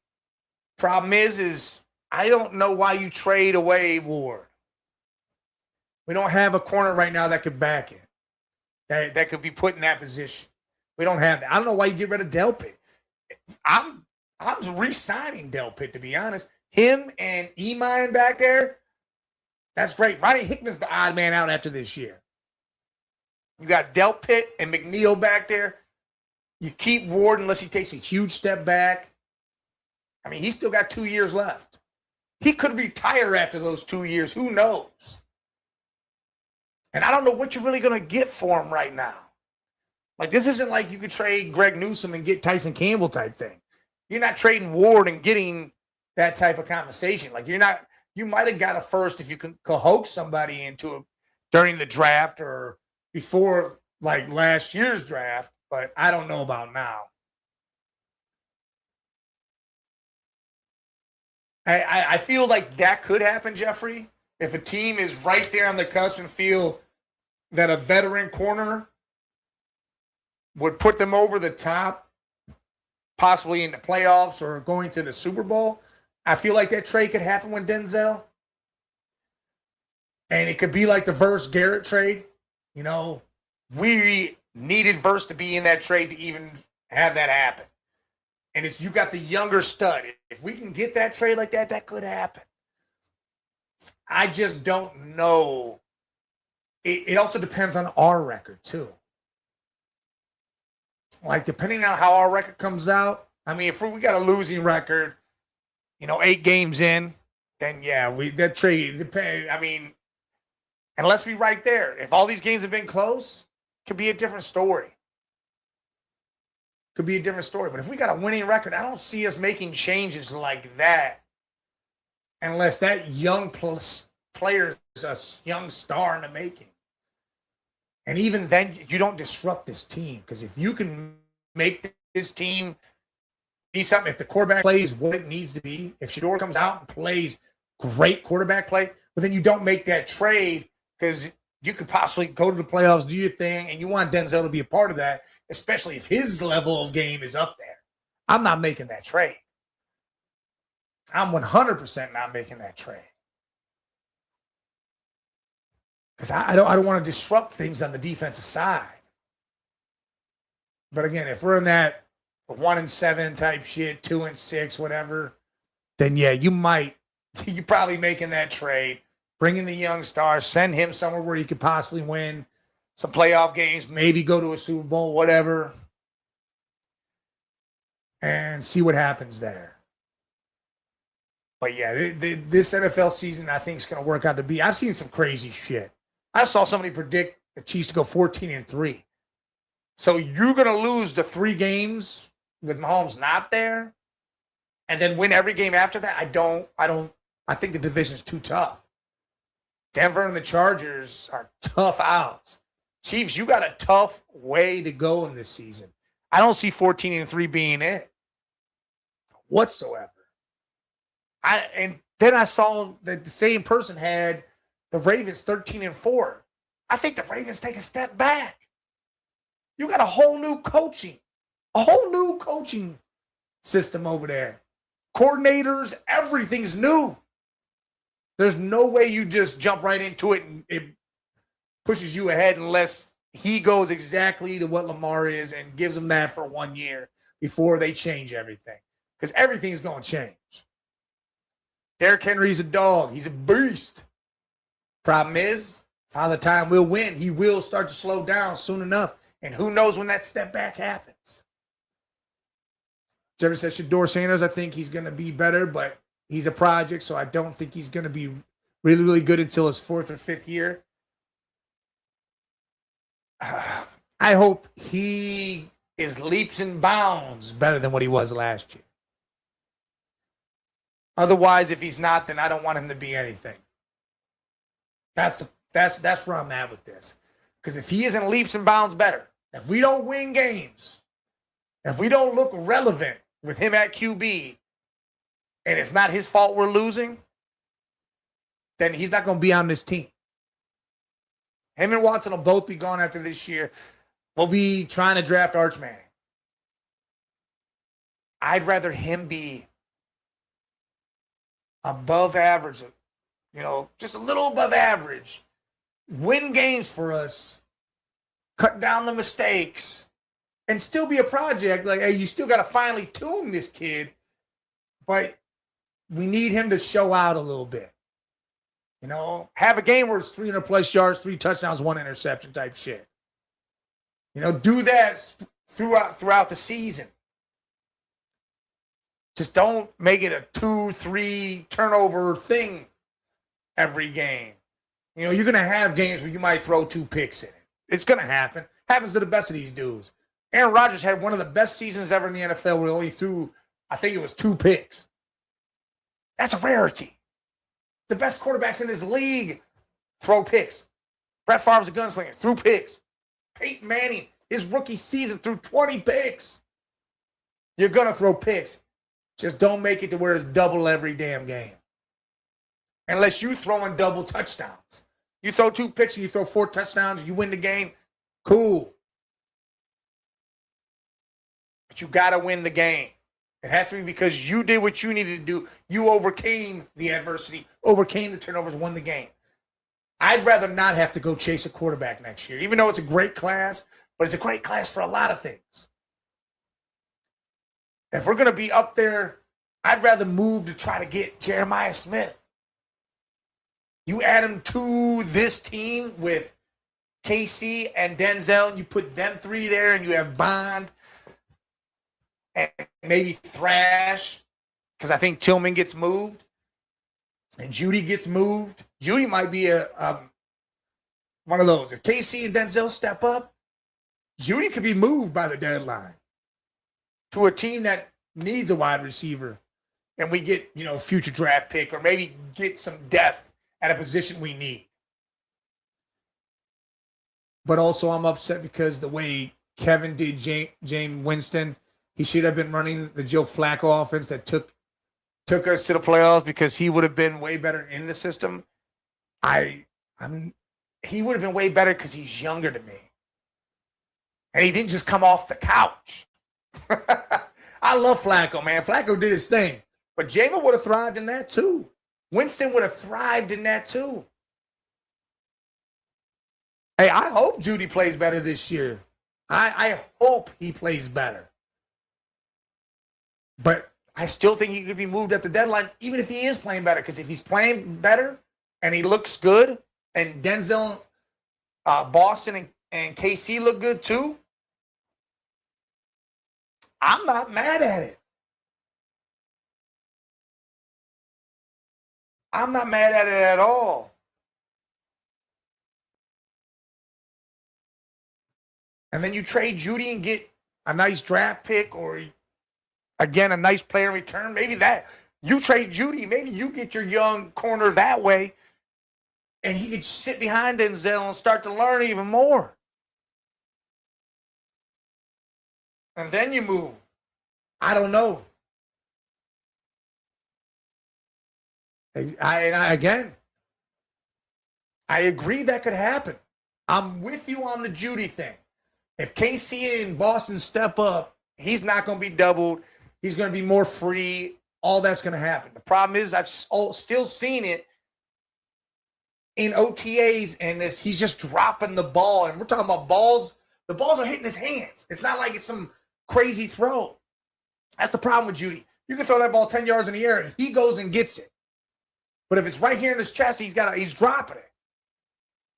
Problem is I don't know why you trade away Ward. We don't have a corner right now that could back it, that could be put in that position. We don't have that. I don't know why you get rid of Delpit. I'm re-signing Delpit, to be honest. Him and Iman back there, that's great. Ronnie Hickman's the odd man out after this year. You got Delpit and McNeil back there. You keep Ward unless he takes a huge step back. I mean, he's still got 2 years left. He could retire after those 2 years. Who knows? And I don't know what you're really going to get for him right now. Like, this isn't like you could trade Greg Newsome and get Tyson Campbell type thing. You're not trading Ward and getting that type of compensation. Like, you might have got a first if you can coax somebody into it during the draft or before, like, last year's draft, but I don't know about now. I feel like that could happen, Jeffrey, if a team is right there on the cusp and feel that a veteran corner would put them over the top, possibly in the playoffs or going to the Super Bowl. I feel like that trade could happen with Denzel. And it could be like the Verse Garrett trade. You know, we needed Verse to be in that trade to even have that happen. And it's you got the younger stud. If we can get that trade like that, that could happen. I just don't know. It also depends on our record, too. Like, depending on how our record comes out, I mean, if we got a losing record, 8 games in, then yeah, that trade depend. I mean, and let's be right there. If all these games have been close, it could be a different story. Could be a different story. But if we got a winning record, I don't see us making changes like that unless that young player is a young star in the making. And even then, you don't disrupt this team. Because if you can make this team be something, if the quarterback plays what it needs to be, if Shedeur comes out and plays great quarterback play, but then you don't make that trade because you could possibly go to the playoffs, do your thing, and you want Denzel to be a part of that, especially if his level of game is up there. I'm not making that trade. I'm 100% not making that trade. Because I don't want to disrupt things on the defensive side. But again, if we're in that 1-7 type shit, 2-6, whatever, then yeah, you're probably making that trade, bring in the young star, send him somewhere where he could possibly win some playoff games, maybe go to a Super Bowl, whatever, and see what happens there. But yeah, this NFL season, I think, is going to work out to be. I've seen some crazy shit. I saw somebody predict the Chiefs to go 14-3. So you're going to lose the 3 games with Mahomes not there and then win every game after that? I think the division's too tough. Denver and the Chargers are tough outs. Chiefs, you got a tough way to go in this season. I don't see 14-3 being it whatsoever. And then I saw that the same person had the Ravens 13-4. I think the Ravens take a step back. You got a whole new coaching system over there. Coordinators, everything's new. There's no way you just jump right into it and it pushes you ahead unless he goes exactly to what Lamar is and gives him that for 1 year before they change everything. Because everything's going to change. Derrick Henry's a dog. He's a beast. Problem is, Father Time will win. He will start to slow down soon enough. And who knows when that step back happens. Jeffrey says Shedeur Sanders, I think he's going to be better, but he's a project, so I don't think he's going to be really, really good until his 4th or 5th year. I hope he is leaps and bounds better than what he was last year. Otherwise, if he's not, then I don't want him to be anything. That's where I'm at with this. Because if he isn't leaps and bounds better, if we don't win games, if we don't look relevant with him at QB, and it's not his fault we're losing, then he's not going to be on this team. Him and Watson will both be gone after this year. We'll be trying to draft Arch Manning. I'd rather him be above average, just a little above average, win games for us, cut down the mistakes, and still be a project. Like, hey, you still got to finally tune this kid, but we need him to show out a little bit. Have a game where it's 300 plus yards, 3 touchdowns, 1 interception type shit. Do that throughout the season. Just don't make it a 2-3 turnover thing every game. You're going to have games where you might throw 2 picks in it. It's going to happen. Happens to the best of these dudes. Aaron Rodgers had one of the best seasons ever in the NFL where he only threw, I think it was 2 picks. That's a rarity. The best quarterbacks in this league throw picks. Brett Favre's a gunslinger, threw picks. Peyton Manning, his rookie season, threw 20 picks. You're going to throw picks. Just don't make it to where it's double every damn game. Unless you throwing double touchdowns. You throw 2 picks and you throw 4 touchdowns, you win the game, cool. but you got to win the game. It has to be because you did what you needed to do. You overcame the adversity, overcame the turnovers, won the game. I'd rather not have to go chase a quarterback next year, even though it's a great class, but it's a great class for a lot of things. If we're going to be up there, I'd rather move to try to get Jeremiah Smith. You add him to this team with KC and Denzel, and you put them three there, and you have Bond and maybe Thrash, because I think Tillman gets moved and Judy gets moved. Judy might be one of those. If KC and Denzel step up, Judy could be moved by the deadline to a team that needs a wide receiver, and we get, future draft pick or maybe get some depth at a position we need. But also I'm upset because the way Kevin did Jameis Winston, he should have been running the Joe Flacco offense that took us to the playoffs, because he would have been way better in the system. He would have been way better because he's younger than me. And he didn't just come off the couch. I love Flacco, man. Flacco did his thing. But Jameis would have thrived in that too. Winston would have thrived in that too. Hey, I hope Judy plays better this year. I hope he plays better. But I still think he could be moved at the deadline, even if he is playing better. Because if he's playing better and he looks good, and Denzel, Boston, and KC look good too, I'm not mad at it. I'm not mad at it at all. And then you trade Judy and get a nice draft pick, or again, a nice player in return. Maybe that you trade Judy, maybe you get your young corner that way, and he could sit behind Denzel and start to learn even more. And then you move. I don't know. I agree that could happen. I'm with you on the Judy thing. If KC and Boston step up, he's not going to be doubled. He's going to be more free. All that's going to happen. The problem is I've still seen it in OTAs, and he's just dropping the ball. And we're talking about balls. The balls are hitting his hands. It's not like it's some crazy throw. That's the problem with Judy. You can throw that ball 10 yards in the air, and he goes and gets it. But if it's right here in his chest, he's dropping it.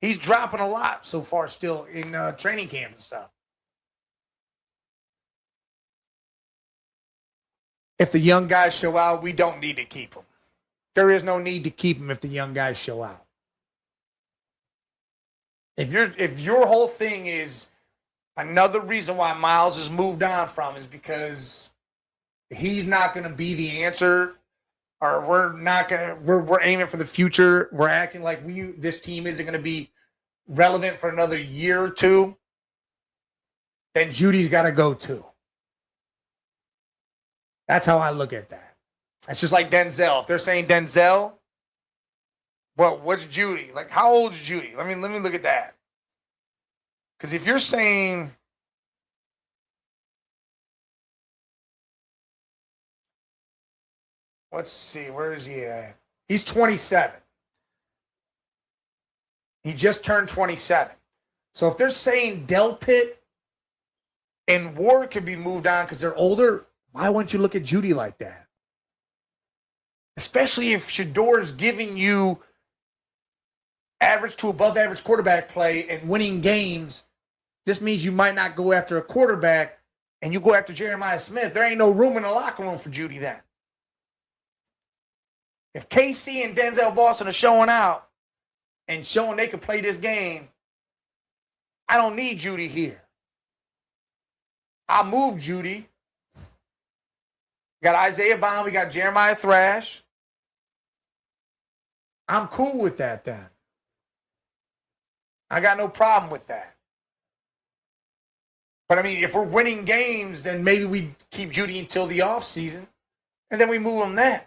He's dropping a lot so far still in training camp and stuff. If the young guys show out, we don't need to keep them. There is no need to keep them if the young guys show out. If your whole thing is another reason why Miles has moved on from is because he's not going to be the answer, or we're aiming for the future. We're acting like this team isn't going to be relevant for another year or two. Then Judy's got to go too. That's how I look at that. It's just like Denzel. If they're saying Denzel, well, what's Judy? Like, how old is Judy? Let me look at that. Because if you're saying, let's see, where is he at? He's 27. He just turned 27. So if they're saying Delpit and Ward could be moved on because they're older, why wouldn't you look at Judy like that? Especially if Shedeur is giving you average to above average quarterback play and winning games. This means you might not go after a quarterback and you go after Jeremiah Smith. There ain't no room in the locker room for Judy then. If KC and Denzel Boston are showing out and showing they can play this game, I don't need Judy here. I'll move Judy. We got Isaiah Bond. We got Jeremiah Thrash. I'm cool with that then. I got no problem with that. But, I mean, if we're winning games, then maybe we keep Judy until the offseason, and then we move him then.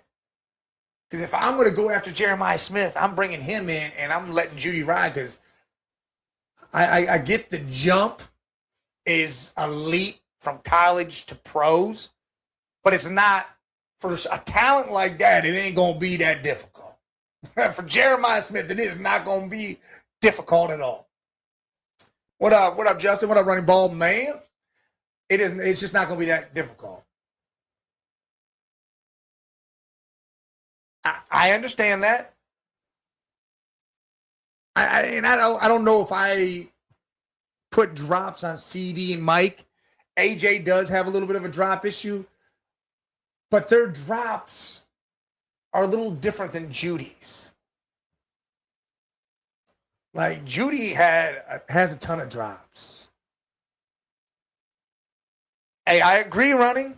Because if I'm going to go after Jeremiah Smith, I'm bringing him in, and I'm letting Judy ride, because I get the jump is a leap from college to pros, but it's not for a talent like that. It ain't going to be that difficult. For Jeremiah Smith, it is not going to be difficult at all. What up? What up, Justin? What up, running ball man? It's just not going to be that difficult. I understand that. I don't know if I put drops on CD and Mike. AJ does have a little bit of a drop issue, but their drops are a little different than Judy's. Like Judy has a ton of drops. Hey, I agree, running.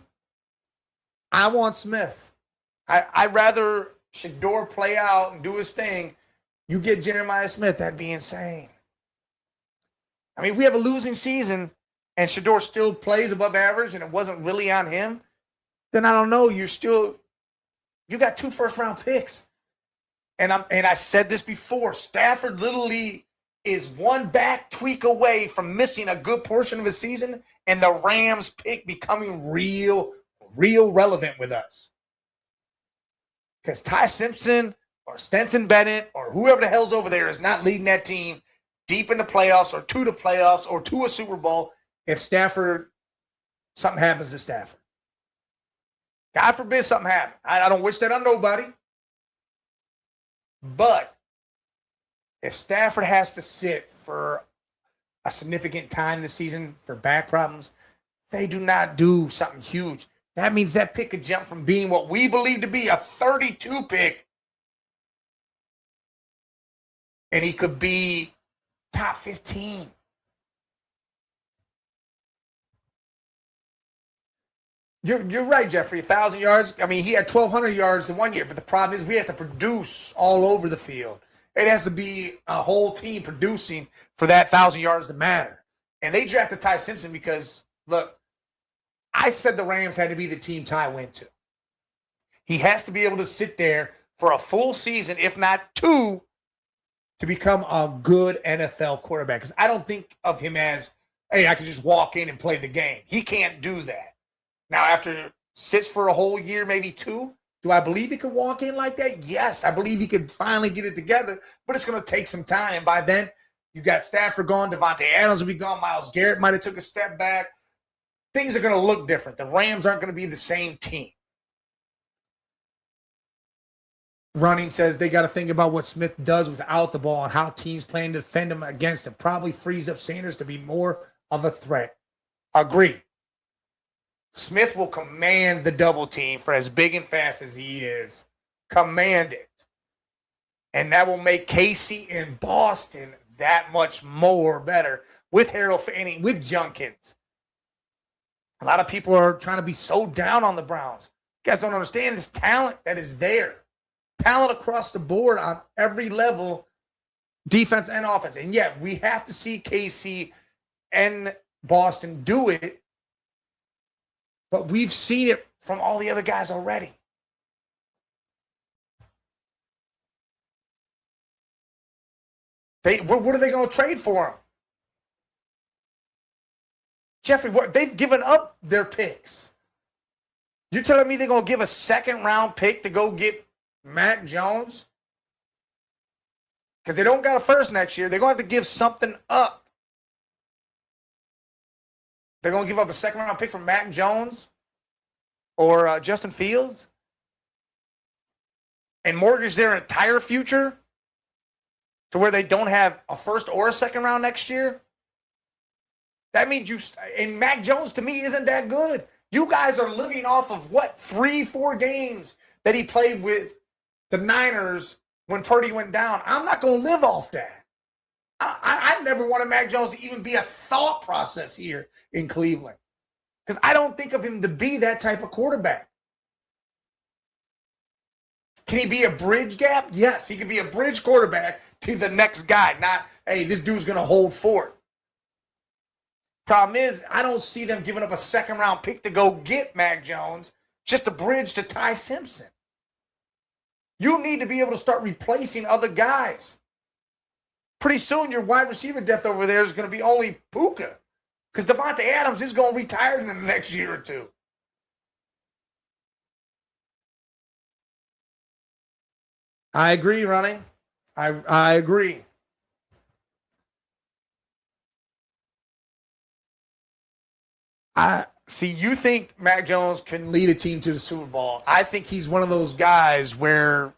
I want Smith. I'd rather Shedeur play out and do his thing. You get Jeremiah Smith, that'd be insane. I mean, if we have a losing season and Shedeur still plays above average and it wasn't really on him, then I don't know. You got 2 first-round picks. And I said this before, Stafford literally is one back tweak away from missing a good portion of his season and the Rams pick becoming real relevant with us. Because Ty Simpson or Stenson Bennett or whoever the hell's over there is not leading that team deep in the playoffs or to the playoffs or to a Super Bowl if something happens to Stafford. God forbid something happens. I don't wish that on nobody. But if Stafford has to sit for a significant time this season for back problems, they do not do something huge. That means that pick could jump from being what we believe to be a 32 pick, and he could be top 15. You're right, Jeffrey. 1,000 yards. I mean, he had 1,200 yards the one year, but the problem is we have to produce all over the field. It has to be a whole team producing for that 1,000 yards to matter. And they drafted Ty Simpson because, look, I said the Rams had to be the team Ty went to. He has to be able to sit there for a full season, if not 2, to become a good NFL quarterback. Because I don't think of him as, hey, I can just walk in and play the game. He can't do that. Now, after sits for a whole year, maybe 2, do I believe he could walk in like that? Yes, I believe he could finally get it together, but it's going to take some time. And by then, you got Stafford gone, Devontae Adams will be gone, Myles Garrett might have took a step back. Things are going to look different. The Rams aren't going to be the same team. Running says they got to think about what Smith does without the ball and how teams plan to defend him against him. Probably frees up Sanders to be more of a threat. Agree. Smith will command the double team for as big and fast as he is. Command it. And that will make Casey in Boston that much more better with Harold Fanning, with Junkins. A lot of people are trying to be so down on the Browns. You guys don't understand this talent that is there. Talent across the board on every level, defense and offense. And yet we have to see KC and Boston do it. But we've seen it from all the other guys already. What are they going to trade for him? Jeffrey, they've given up their picks. You're telling me they're going to give a second-round pick to go get Mac Jones? Because they don't got a first next year. They're going to have to give something up. They're going to give up a second-round pick for Mac Jones or Justin Fields and mortgage their entire future to where they don't have a first or a second round next year? That means and Mac Jones to me isn't that good. You guys are living off of what, 3-4 games that he played with the Niners when Purdy went down. I'm not going to live off that. I never wanted Mac Jones to even be a thought process here in Cleveland because I don't think of him to be that type of quarterback. Can he be a bridge gap? Yes, he can be a bridge quarterback to the next guy, not, hey, this dude's going to hold fort. Problem is, I don't see them giving up a second-round pick to go get Mac Jones, just a bridge to Ty Simpson. You need to be able to start replacing other guys. Pretty soon, your wide receiver depth over there is going to be only Puka. Because Devontae Adams is going to retire in the next year or two. I agree, Ronnie. I agree. I see. You think Mac Jones can lead a team to the Super Bowl? I think he's one of those guys where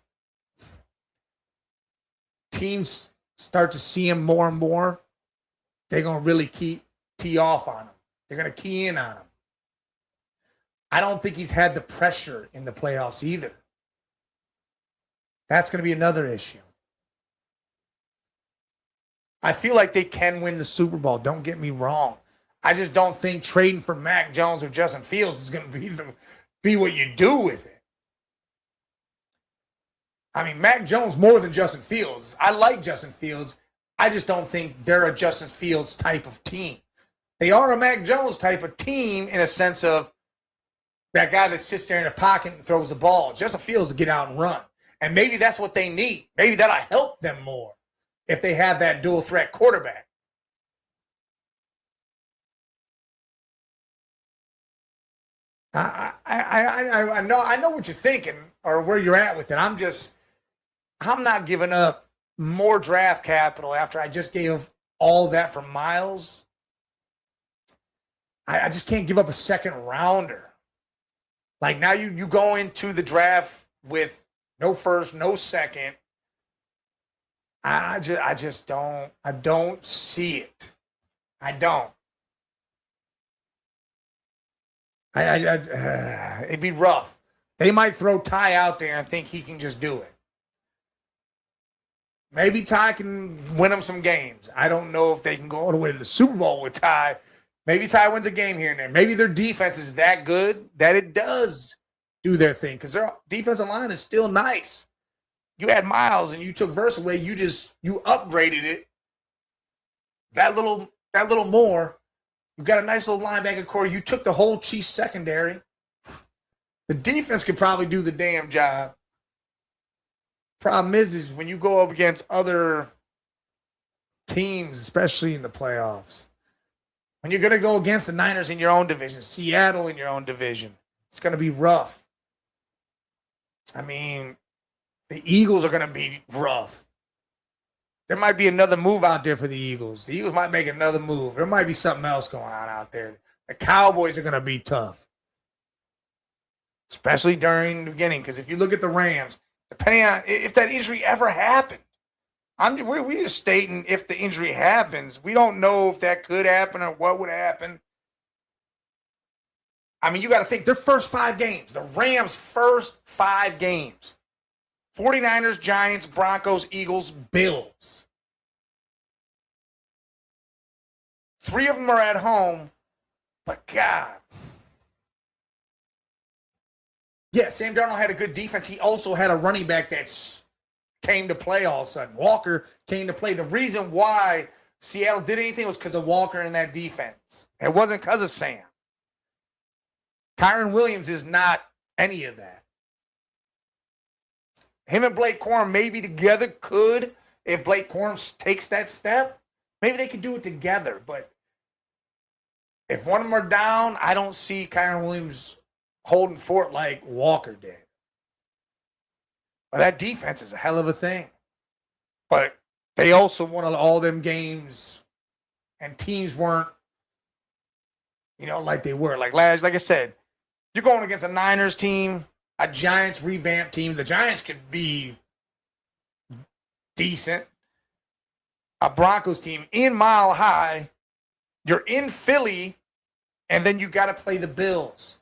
teams start to see him more and more. They're gonna really tee off on him. They're gonna key in on him. I don't think he's had the pressure in the playoffs either. That's gonna be another issue. I feel like they can win the Super Bowl. Don't get me wrong. I just don't think trading for Mac Jones or Justin Fields is going to be what you do with it. I mean, Mac Jones more than Justin Fields. I like Justin Fields. I just don't think they're a Justin Fields type of team. They are a Mac Jones type of team in a sense of that guy that sits there in the pocket and throws the ball. Justin Fields to get out and run. And maybe that's what they need. Maybe that'll help them more if they have that dual threat quarterback. I know what you're thinking or where you're at with it. I'm not giving up more draft capital after I just gave all that for Miles. I just can't give up a second rounder. Like now you go into the draft with no first, no second. I just don't see it. I don't. It'd be rough. They might throw Ty out there and think he can just do it. Maybe Ty can win them some games. I don't know if they can go all the way to the Super Bowl with Ty. Maybe Ty wins a game here and there. Maybe their defense is that good that it does do their thing because their defensive line is still nice. You had Miles and you took Verse away. You upgraded it that little more. You got a nice little linebacker core. You took the whole Chiefs secondary. The defense could probably do the damn job. Problem is when you go up against other teams, especially in the playoffs, when you're going to go against the Niners in your own division, Seattle in your own division, it's going to be rough. I mean, the Eagles are going to be rough. There might be another move out there for the Eagles. The Eagles might make another move. There might be something else going on out there. The Cowboys are going to be tough, especially during the beginning. Because if you look at the Rams, depending on if that injury ever happened, we're just stating if the injury happens. We don't know if that could happen or what would happen. I mean, you got to think their first 5 games, the Rams' first 5 games. 49ers, Giants, Broncos, Eagles, Bills. 3 of them are at home, but God. Yeah, Sam Darnold had a good defense. He also had a running back that came to play all of a sudden. Walker came to play. The reason why Seattle did anything was because of Walker and that defense. It wasn't because of Sam. Kyron Williams is not any of that. Him and Blake Corum maybe together could, if Blake Corum takes that step, maybe they could do it together. But if one of them are down, I don't see Kyron Williams holding fort like Walker did. But that defense is a hell of a thing. But they also won all them games, and teams weren't, like they were. Like I said, you're going against a Niners team, a Giants revamped team. The Giants could be decent. A Broncos team in Mile High. You're in Philly, and then you got to play the Bills.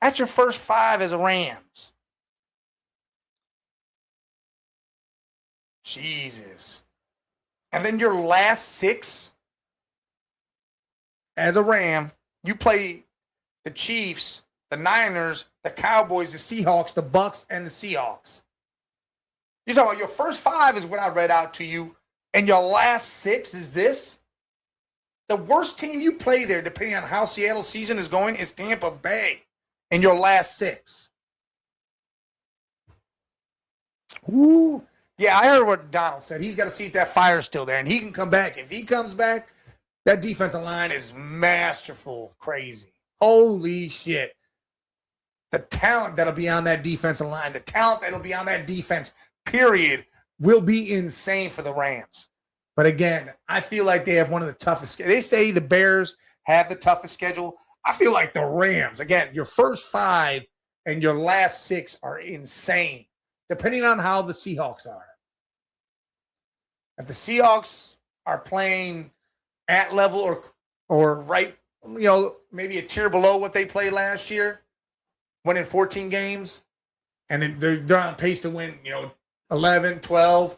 That's your first 5 as a Rams. Jesus. And then your last 6 as a Ram, you play the Chiefs, the Niners, the Cowboys, the Seahawks, the Bucks, and the Seahawks. You're talking about your first 5 is what I read out to you, and your last 6 is this? The worst team you play there, depending on how Seattle's season is going, is Tampa Bay in your last 6. Ooh. Yeah, I heard what Donald said. He's got to see if that fire's still there, and he can come back. If he comes back, That defensive line is masterful, crazy. Holy shit. The talent that'll be on that defensive line, the talent that'll be on that defense, period, will be insane for the Rams. But again, I feel like they have one of the toughest. They say the Bears have the toughest schedule. I feel like the Rams, again, your first 5 and your last 6 are insane, depending on how the Seahawks are. If the Seahawks are playing at level or right, maybe a tier below what they played last year, winning 14 games, and they're on pace to win, 11, 12.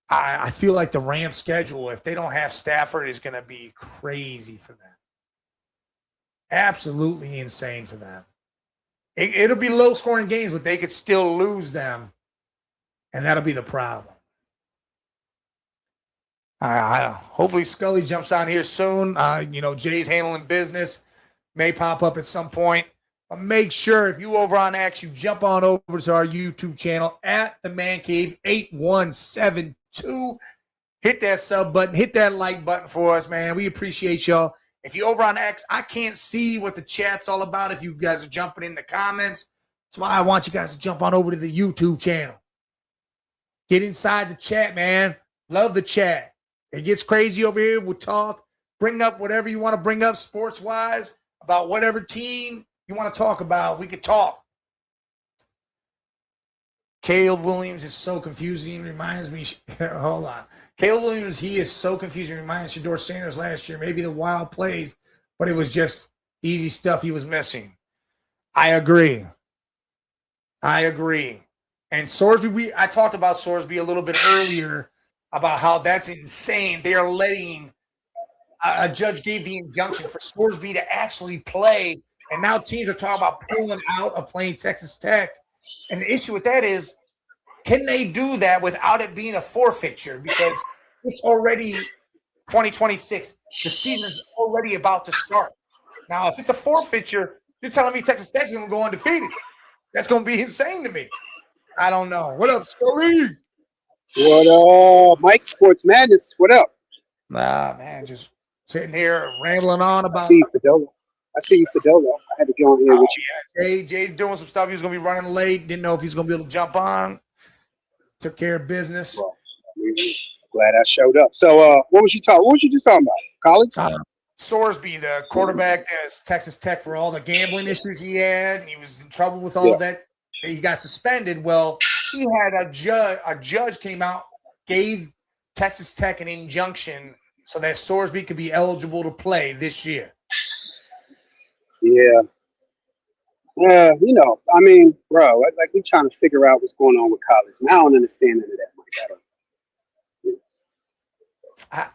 I feel like the Rams schedule, if they don't have Stafford, is going to be crazy for them. Absolutely insane for them. It'll be low-scoring games, but they could still lose them, and that'll be the problem. Hopefully Scully jumps on here soon. Jay's handling business. May pop up at some point. But make sure if you over on X, you jump on over to our YouTube channel at the Man Cave 8172. Hit that sub button. Hit that like button for us, man. We appreciate y'all. If you're over on X, I can't see what the chat's all about if you guys are jumping in the comments. That's why I want you guys to jump on over to the YouTube channel. Get inside the chat, man. Love the chat. It gets crazy over here. We'll talk. Bring up whatever you want to bring up sports-wise about whatever team you want to talk about. We could talk. Caleb Williams is so confusing. Reminds me, hold on. Caleb Williams, he is so confusing. Reminds Shedeur Sanders last year. Maybe the wild plays, but it was just easy stuff he was missing. I agree. And Sorsby, I talked about Sorsby a little bit earlier about how that's insane. They are letting a judge gave the injunction for Sorsby to actually play, and now teams are talking about pulling out of playing Texas Tech. And the issue with that is, can they do that without it being a forfeiture? Because it's already 2026. The season's already about to start. Now, if it's a forfeiture, you're telling me Texas Tech's going to go undefeated. That's going to be insane to me. I don't know. What up, Scully? What up, Mike? Sports Madness. What up? Nah, man, just sitting here rambling on about. I see you, Fidolo. I had to get on here with you. Jay's doing some stuff. He was going to be running late. Didn't know if he's going to be able to jump on. Took care of business. Well, glad I showed up. So, what was you just talking about? College? Sorsby, the quarterback that's Texas Tech, for all the gambling issues he had, and he was in trouble with all that. He got suspended. Well, he had a judge came out, gave Texas Tech an injunction so that Sorsby could be eligible to play this year. Yeah. Yeah, I mean, bro, like we're trying to figure out what's going on with college. And I don't understand any of that, Mike.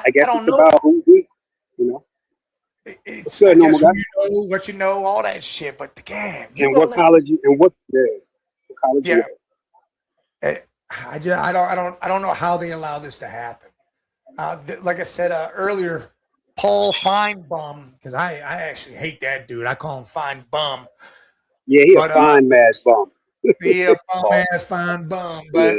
I guess it's about who we, It's good, normal guy. What you know, all that shit. But again, and what college what college? Yeah, I don't know how they allow this to happen. Like I said earlier, Paul Feinbaum, because I actually hate that dude. I call him Fine Bum. Yeah, he's a fine mass bum. Yeah, bum ass fine bum. But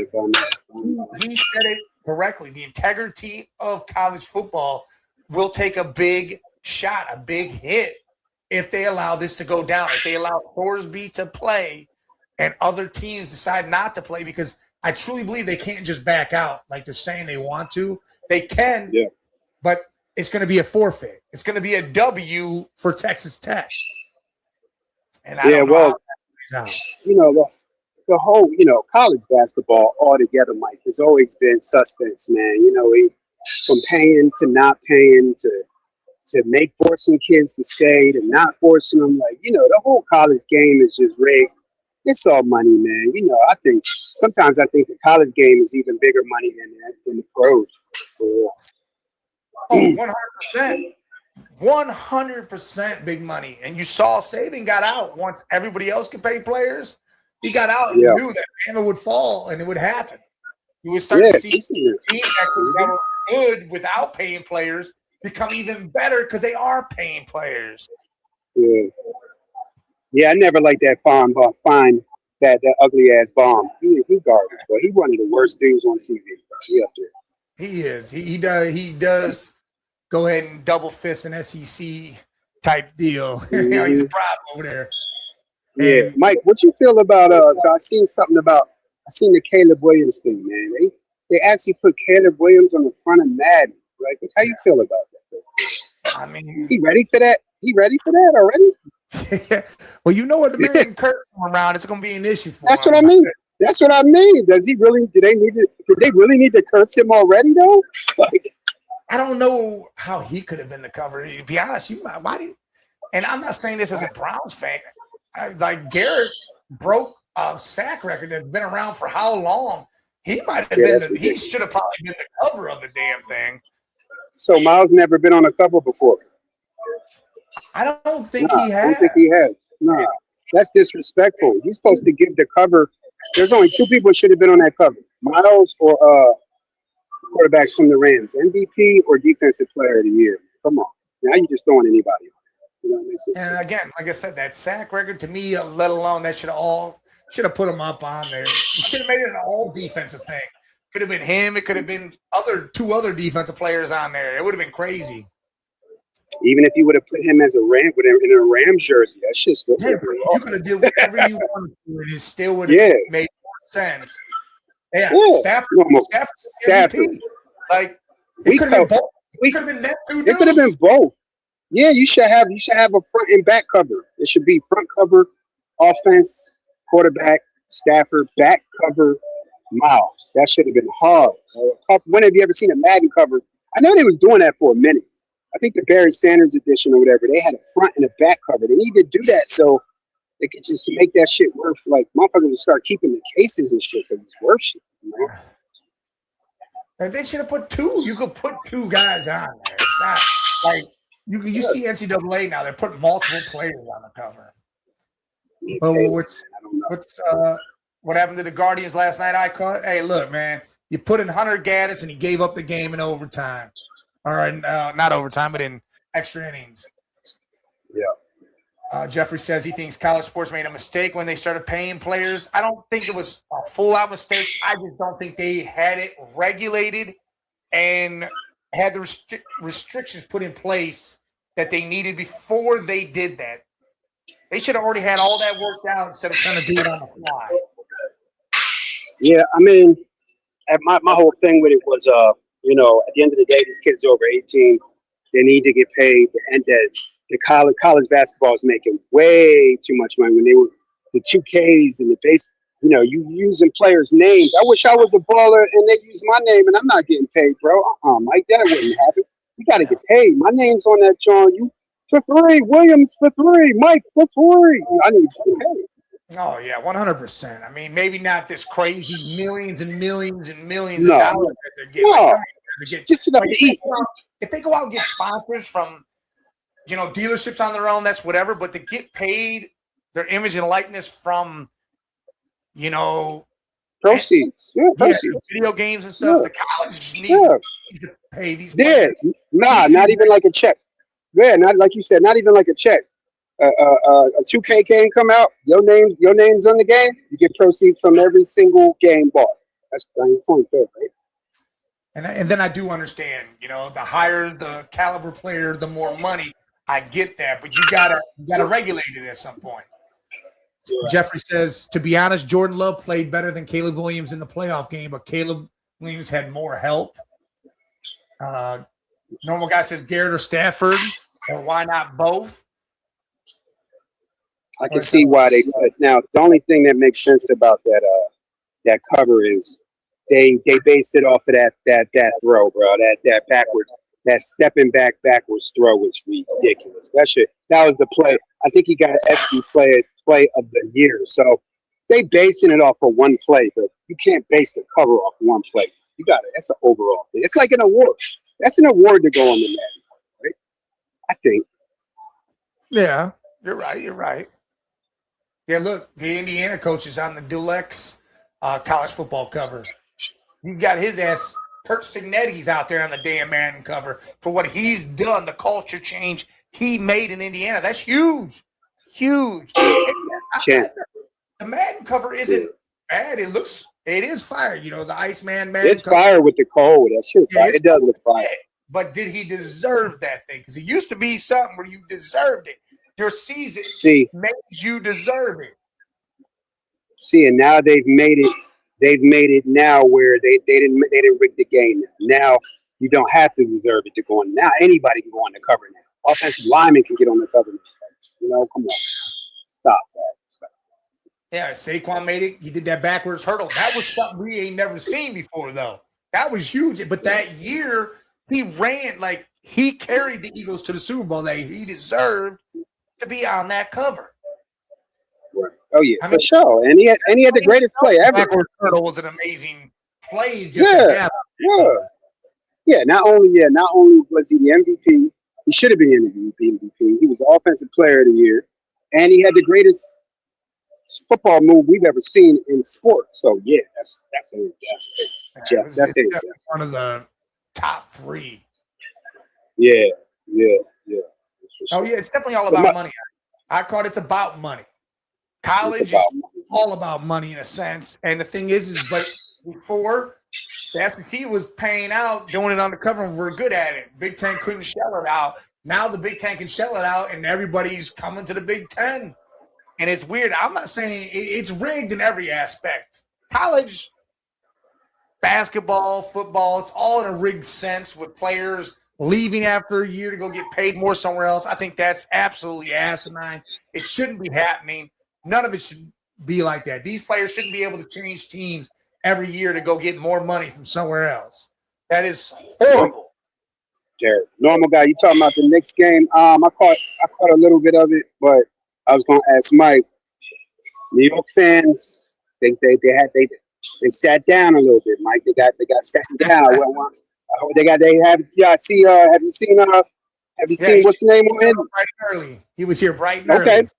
he said it correctly. The integrity of college football will take a big shot, a big hit, if they allow this to go down. If they allow Sorsby to play and other teams decide not to play, because I truly believe they can't just back out like they're saying they want to. They can, but it's going to be a forfeit. It's going to be a W for Texas Tech. And I don't know how that plays out. The whole, college basketball altogether, Mike, has always been suspense, man. From paying to not paying to forcing kids to stay to not forcing them. Like, the whole college game is just rigged. It's all money, man. I think the college game is even bigger money than the pros. Oh, 100%. 100% big money. And you saw Saban got out once everybody else could pay players. He got out and knew that hammer would fall and it would happen. You would start to see teams that were good without paying players become even better because they are paying players. Yeah, I never liked that that ugly ass bomb. He garbage, but he one of the worst dudes on TV. He up there. He is. He does go ahead and double fist an SEC type deal. He's a problem over there. Yeah, And Mike, what you feel about so I seen the Caleb Williams thing, man. They actually put Caleb Williams on the front of Madden. Like, how you feel about that? I mean, He ready for that? He ready for that already? well, you know what the man Kurt around, it's gonna be an issue for That's him. what I mean. That's what I mean. Does he really? Did they really need to curse him already though? Like, I don't know how he could have been the cover. To be honest, why did? And I'm not saying this as a Browns fan. Like Garrett broke a sack record that's been around for how long? He might have been. He should have probably been the cover of the damn thing. So Miles never been on a cover before. I don't think he has. I don't think he has. Nah, that's disrespectful. You're supposed to give the cover. There's only two people who should have been on that cover: Miles or quarterback from the Rams, MVP or Defensive Player of the Year. Come on, now you're just throwing anybody on. You know what I mean? And again, like I said, that sack record to me, let alone that should have put him up on there. You should have made it an all defensive thing. Could have been him. It could have been two other defensive players on there. It would have been crazy. Even if you would have put him as a Ram in a Rams jersey, that shit still. Yeah, you could have did whatever you wanted to, and it still would have made more sense. Yeah. Stafford. Like it could have been both. We could have been that two dudes. It could have been both. Yeah, you should have a front and back cover. It should be front cover, offense, quarterback, Stafford, back cover, Miles. That should have been hard. When have you ever seen a Madden cover? I know they was doing that for a minute. I think the Barry Sanders edition or whatever, they had a front and a back cover. They needed to do that so they could just make that shit worth. Like motherfuckers would start keeping the cases and shit because it's worth shit. You know? And they should have put two. You could put two guys on there. It's not like you see NCAA now. They're putting multiple players on the cover. Well, what happened to the Guardians last night? I caught. Hey, look, man, you put in Hunter Gaddis and he gave up the game in overtime. All right, not overtime, but in extra innings. Yeah. Jeffrey says he thinks college sports made a mistake when they started paying players. I don't think it was a full-out mistake. I just don't think they had it regulated and had the restrictions put in place that they needed before they did that. They should have already had all that worked out instead of trying to do it on the fly. Yeah, I mean, my whole thing with it was, at the end of the day, these kids are over 18. They need to get paid. And the college basketball is making way too much money. When they were the 2Ks and the base, you using players' names. I wish I was a baller and they use my name and I'm not getting paid, bro. Mike, that wouldn't happen. You got to get paid. My name's on that, John. You for free, Williams for free, Mike for free. I need to get paid. Oh, yeah, 100%. I mean, maybe not this crazy millions and millions and millions of dollars that they're getting. Just enough to eat. If they go out and get sponsors from, dealerships on their own, that's whatever. But to get paid their image and likeness from, proceeds. Video games and stuff, the college needs to pay these players. Not even like a check. Yeah, not like you said, not even like a check. A 2K game come out, your name's on the game, you get proceeds from every single game bought. That's point fair, right? And then I do understand, the higher the caliber player, the more money. I get that, but you gotta regulate it at some point. Jeffrey says, to be honest, Jordan Love played better than Caleb Williams in the playoff game, but Caleb Williams had more help. Normal guy says Garrett or Stafford, or why not both? I can see why they could. Now, the only thing that makes sense about that cover is they based it off of that throw, bro. That backwards, that stepping backwards throw was ridiculous. That was the play. I think he got an SB play of the year. So they basing it off of one play, but you can't base the cover off one play. You got it. That's an overall thing. It's like an award. That's an award to go on the Madden, right? I think. Yeah, you're right. Yeah, look, the Indiana coach is on the Dulex college football cover. You got his ass, Kurt Signetti's out there on the damn Madden cover for what he's done, the culture change he made in Indiana. That's huge. Huge. The Madden cover isn't bad. It looks It is fire. You know, the Iceman man. It's fire with the cold. That shit. Yeah, It does look fire. But did he deserve that thing? Because it used to be something where you deserved it. Your season made you deserve it. See, and now they've made it. They've made it now where they didn't rig the game. Now you don't have to deserve it to go on. Now anybody can go on the cover now. Offensive lineman can get on the cover now. You know, come on, stop that. Stop. Yeah, Saquon made it. He did that backwards hurdle. That was something we ain't never seen before, though. That was huge. But that year, he ran like he carried the Eagles to the Super Bowl. That he deserved to be on that cover. Right. Oh yeah, for sure. And he had the greatest play ever. Backwards hurdle was an amazing play. Just to have. Yeah. Not only was he the MVP, he should have been the MVP. He was the offensive player of the year, and he had the greatest football move we've ever seen in sports. So yeah, that's hands down. Jeff, that's hands down. One of the top 3. Yeah. Oh yeah, it's definitely all about money. I call it's about money. College is all about money in a sense. And the thing is but before the SEC was paying out, doing it on the cover, and we're good at it. Big Ten couldn't shell it out. Now the Big Ten can shell it out, and everybody's coming to the Big Ten. And it's weird. I'm not saying it's rigged in every aspect. College, basketball, football, it's all in a rigged sense with players leaving after a year to go get paid more somewhere else. I think that's absolutely asinine. It shouldn't be happening. None of it should be like that. These players shouldn't be able to change teams every year to go get more money from somewhere else. That is horrible. Jared, normal guy, you talking about the Knicks game? I caught a little bit of it, but I was going to ask Mike. New York fans, they sat down a little bit, Mike. They got sat down. Have you seen what's the name of it? Bright and early. He was here bright and early.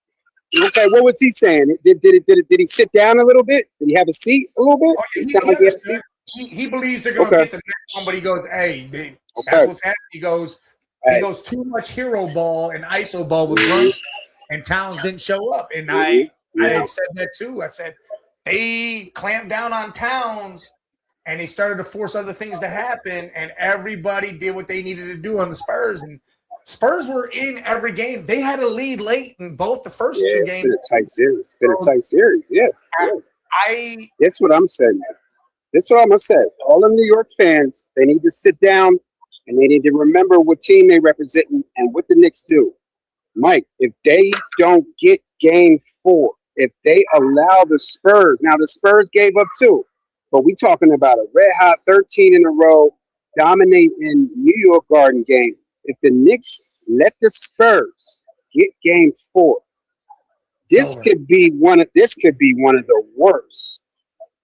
Okay, what was he saying? Did he sit down a little bit? Did he have a seat a little bit? He believes they're going to get the next one, but he goes, that's what's happening. He goes too much hero ball and ISO ball with Brunson, and Towns didn't show up. And I had said that too. I said they clamped down on Towns, and they started to force other things to happen, and everybody did what they needed to do on the Spurs. And Spurs were in every game. They had a lead late in both the first 2 games. It's been a tight series. Yeah. That's what I'm saying. This is what I'm going to say. All them New York fans, they need to sit down and they need to remember what team they represent and what the Knicks do. Mike, if they don't get game 4, if they allow the Spurs, now the Spurs gave up 2, but we talking about a red hot 13 in a row dominating New York Garden game. If the Knicks let the Spurs get game 4, this could be one of the worst.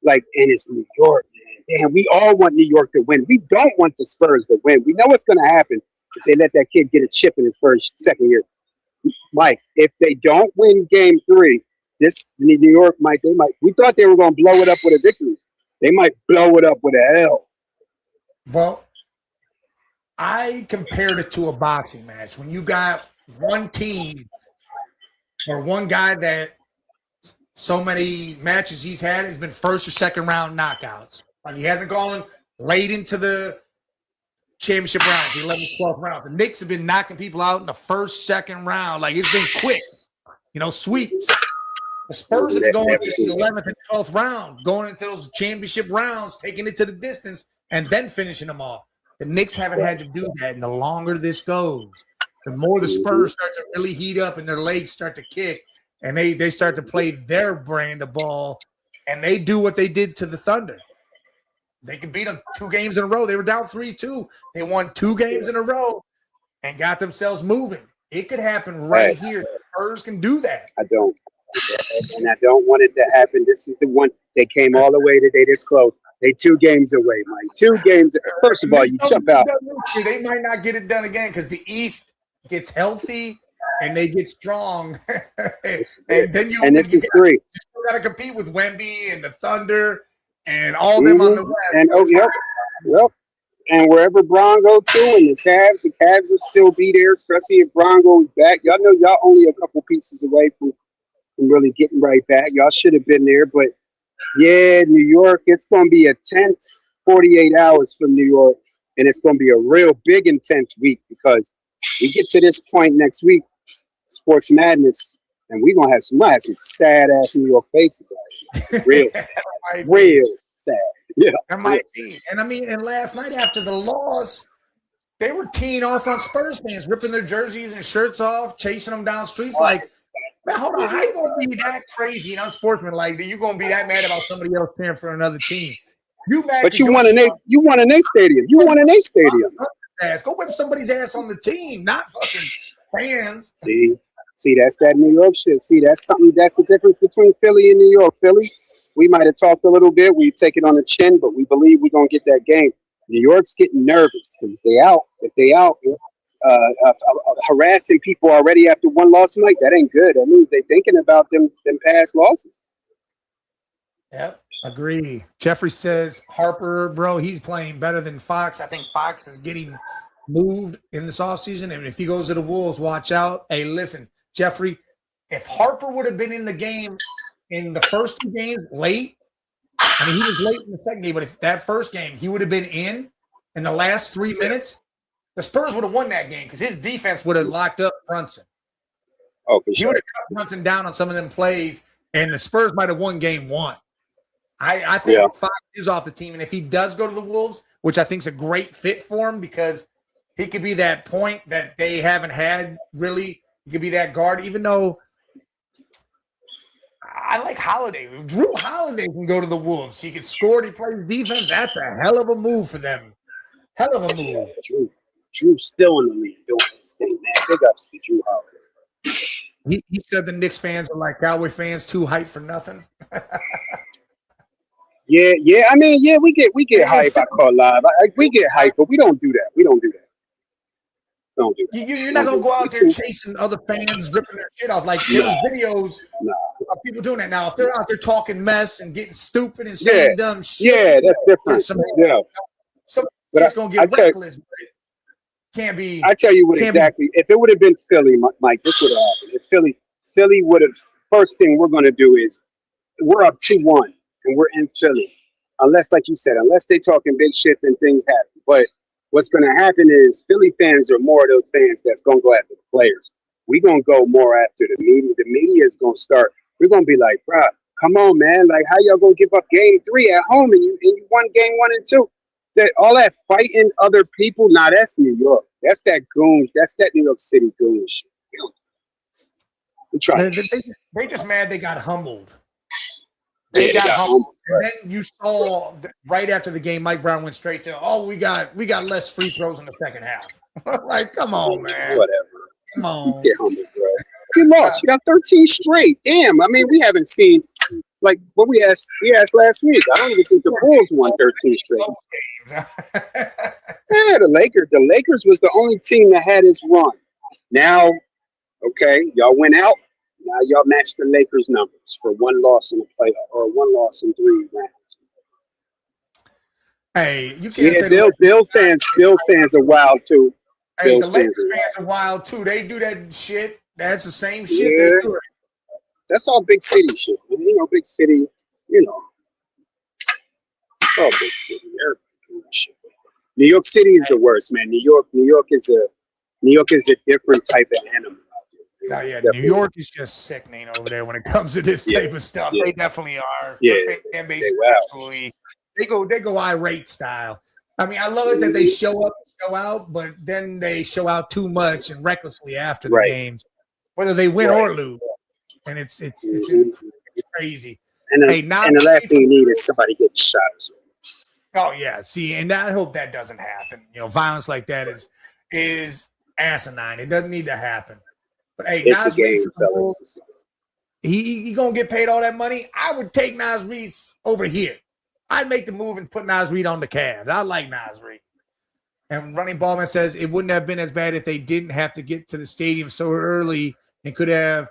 Like, and it's New York, man. Damn, we all want New York to win. We don't want the Spurs to win. We know what's going to happen if they let that kid get a chip in his second year. Mike, if they don't win game 3, New York we thought they were going to blow it up with a victory. They might blow it up with a L. Well, I compared it to a boxing match. When you got one team or one guy that so many matches he's had has been first or second round knockouts. Like he hasn't gone late into the championship rounds, the 11th, 12th rounds. The Knicks have been knocking people out in the first, second round. Like it's been quick, sweeps. The Spurs have been going to the 11th and 12th round, going into those championship rounds, taking it to the distance, and then finishing them off. The Knicks haven't had to do that, and the longer this goes, the more the Spurs start to really heat up and their legs start to kick, and they start to play their brand of ball, and they do what they did to the Thunder. They could beat them 2 games in a row. They were down 3-2. They won 2 games in a row and got themselves moving. It could happen right here. The Spurs can do that. I don't want it to happen. This is the one. They came all the way today this close. They 2 games away, Mike. 2 games. First of all, you jump out. They might not get it done again because the East gets healthy and they get strong. and this is 3. You still got to compete with Wemby and the Thunder and all them on the West. And yep. And wherever Bron go to, and the Cavs will still be there, especially if Bron goes back. Y'all know y'all only a couple pieces away from really getting right back. Y'all should have been there, but Yeah, New York. It's going to be a tense 48 hours for New York, and it's going to be a real big, intense week because we get to this point next week, Sports Madness, and we're going to have some sad ass New York faces out here. Real sad. Real sad. Yeah. There might be. And I mean, and last night after the loss, they were teeing off on Spurs fans, ripping their jerseys and shirts off, chasing them down streets. Like, man, hold on, how you gonna be that crazy and unsportsmanlike? You gonna be that mad about somebody else cheering for another team? You mad? But you won in a stadium. You won in a stadium. Go whip somebody's ass on the team, not fucking fans. See, that's that New York shit. See, that's something. That's the difference between Philly and New York. Philly, we might have talked a little bit. We take it on the chin, but we believe we're gonna get that game. New York's getting nervous because if they out harassing people already after one loss night, that ain't good. That means they're thinking about them past losses. Yep, agree. Jeffrey says Harper, bro, he's playing better than Fox. I think Fox is getting moved in this offseason, and if he goes to the Wolves, watch out. Hey, listen, Jeffrey, if Harper would have been in the game in the first two games late, I mean, he was late in the second game, but if that first game he would have been in the last 3 minutes, the Spurs would have won that game because his defense would have locked up Brunson. Oh, for He sure. would have cut Brunson down on some of them plays, and the Spurs might have won game one. I think Fox is off the team, and if he does go to the Wolves, which I think is a great fit for him because he could be that point that they haven't had really. He could be that guard, even though I like Holiday. Drew Holiday can go to the Wolves. He can score. He plays defense. That's a hell of a move for them. Hell of a move. Drew's still in the league doing his thing, man. Big ups to Drew Holiday. He said the Knicks fans are like Cowboy fans, too hyped for nothing. Yeah. I mean, we get hype. I call live. We get hype, but we don't do that. Don't do that. You're not gonna go out there chasing other fans, ripping their shit off. Like there's videos of people doing that now. If they're out there talking mess and getting stupid and saying dumb shit, that's different. Somebody's gonna get reckless, but it can't be. I tell you what exactly. If it would have been Philly, Mike, this would have happened. If Philly would have. First thing we're gonna do is we're up 2-1 and we're in Philly. Unless, like you said, they talking big shit, then things happen. But what's going to happen is Philly fans are more of those fans that's going to go after the players. We're going to go more after the media. The media is going to start. We're going to be like, bro, come on, man. Like, how y'all going to give up game 3 at home and you won game 1 and 2? All that fighting other people, that's New York. That's that goon. That's that New York City goon shit. They just mad they got humbled. They got humbled. And then you saw right after the game, Mike Brown went straight to, we got less free throws in the second half. Like, come on, man. Whatever. Come on. Just get humbled, bro. You lost. You got 13 straight. Damn. I mean, we haven't seen like what we asked last week. I don't even think the Bulls won 13 straight. Yeah, the Lakers was the only team that had its run. Now, okay, y'all went out. Now y'all match the Lakers numbers for 1 loss in the playoff or 1 loss in 3 rounds. Hey, you can't say Bills fans are wild too. Hey, the Lakers fans are wild too. They do that shit. That's the same shit they do. That's all big city shit. You know, big city. You know, it's all big city. Shit. New York City is the worst, man. New York is a different type of animal. Oh, yeah, New York is just sickening over there when it comes to this type of stuff. They definitely are. Yeah, their fan base absolutely. They go irate style. I mean, I love it that they show up, show out, but then they show out too much and recklessly after the games, whether they win or lose. And it's crazy. And the last thing you need is somebody getting shot or something. Oh yeah, see, and I hope that doesn't happen. You know, violence like that is asinine. It doesn't need to happen. But hey, Naz Reid, he gonna get paid all that money. I would take Naz Reid over here. I'd make the move and put Naz Reid on the Cavs. I like Naz Reid. And Running Ballman says it wouldn't have been as bad if they didn't have to get to the stadium so early and could have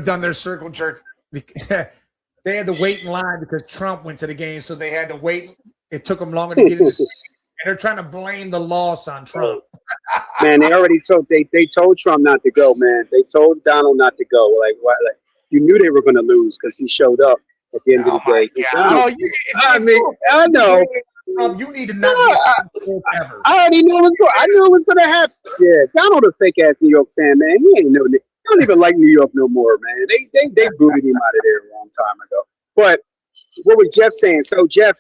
done their circle jerk. They had to wait in line because Trump went to the game, so they had to wait. It took them longer to get in the stadium. And they're trying to blame the loss on Trump. Man, they already told they told Trump not to go, man. They told Donald not to go. Like, why? Like, you knew they were going to lose because he showed up at the end of the day. I know. You need to not be ever. I already knew it was going. I knew it was going to happen. Yeah, Donald a fake ass New York fan, man. He ain't no. He don't even like New York no more, man. They booted him out of there a long time ago. But what was Jeff saying? So Jeff,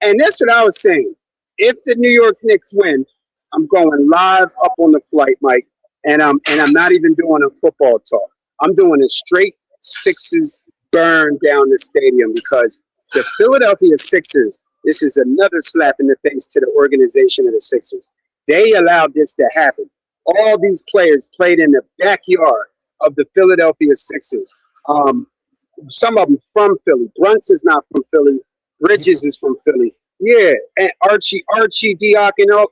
and that's what I was saying. If the New York Knicks win, I'm going live up on the flight, Mike, and I'm not even doing a football talk. I'm doing a straight Sixers burn down the stadium because the Philadelphia Sixers. This is another slap in the face to the organization of the Sixers. They allowed this to happen. All these players played in the backyard of the Philadelphia Sixers. Some of them from Philly. Brunson's not from Philly. Bridges is from Philly. Yeah, and Archie Diacono,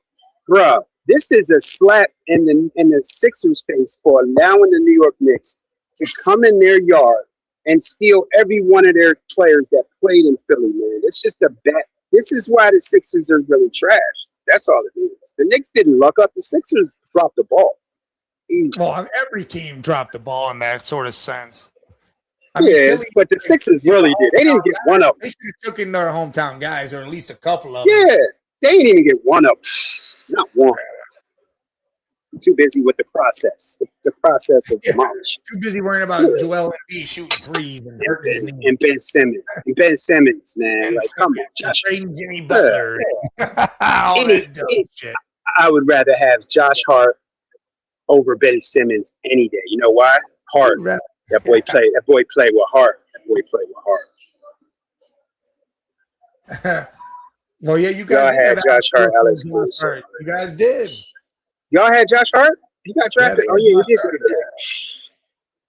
bruh. This is a slap in the Sixers' face for allowing the New York Knicks to come in their yard and steal every one of their players that played in Philly, man. It's just a bet. This is why the Sixers are really trash. That's all it is. The Knicks didn't luck up. The Sixers dropped the ball. Well, every team dropped the ball in that sort of sense. Philly, but the Sixers really did. They didn't get one up. They should have took in their hometown guys, or at least a couple of them. Yeah, they didn't even get one up. Not one. I'm too busy with the process. The process of demolish. Too busy worrying about Joel Embiid shooting threes and hurting his knee. And Ben Simmons. And Ben Simmons, man. Like, come on, Josh. Jimmy Butler. Shit. I would rather have Josh Hart over Ben Simmons any day. You know why? Hart. That boy played with heart. Well, yeah, you guys had Josh Hart, Alex. You guys did. Y'all had Josh Hart? He got drafted. He did.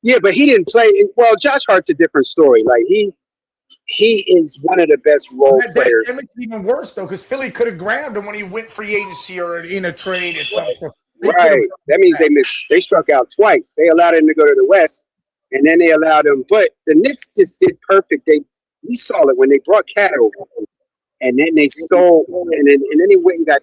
Yeah, but he didn't play. Well, Josh Hart's a different story. Like he is one of the best role players. That makes it even worse though, because Philly could have grabbed him when he went free agency or in a trade or something. Right. That means they struck out twice. They allowed him to go to the West, and then they allowed him. But the Knicks just did perfect. We saw it when they brought Cat over. And then they stole, and then they went and got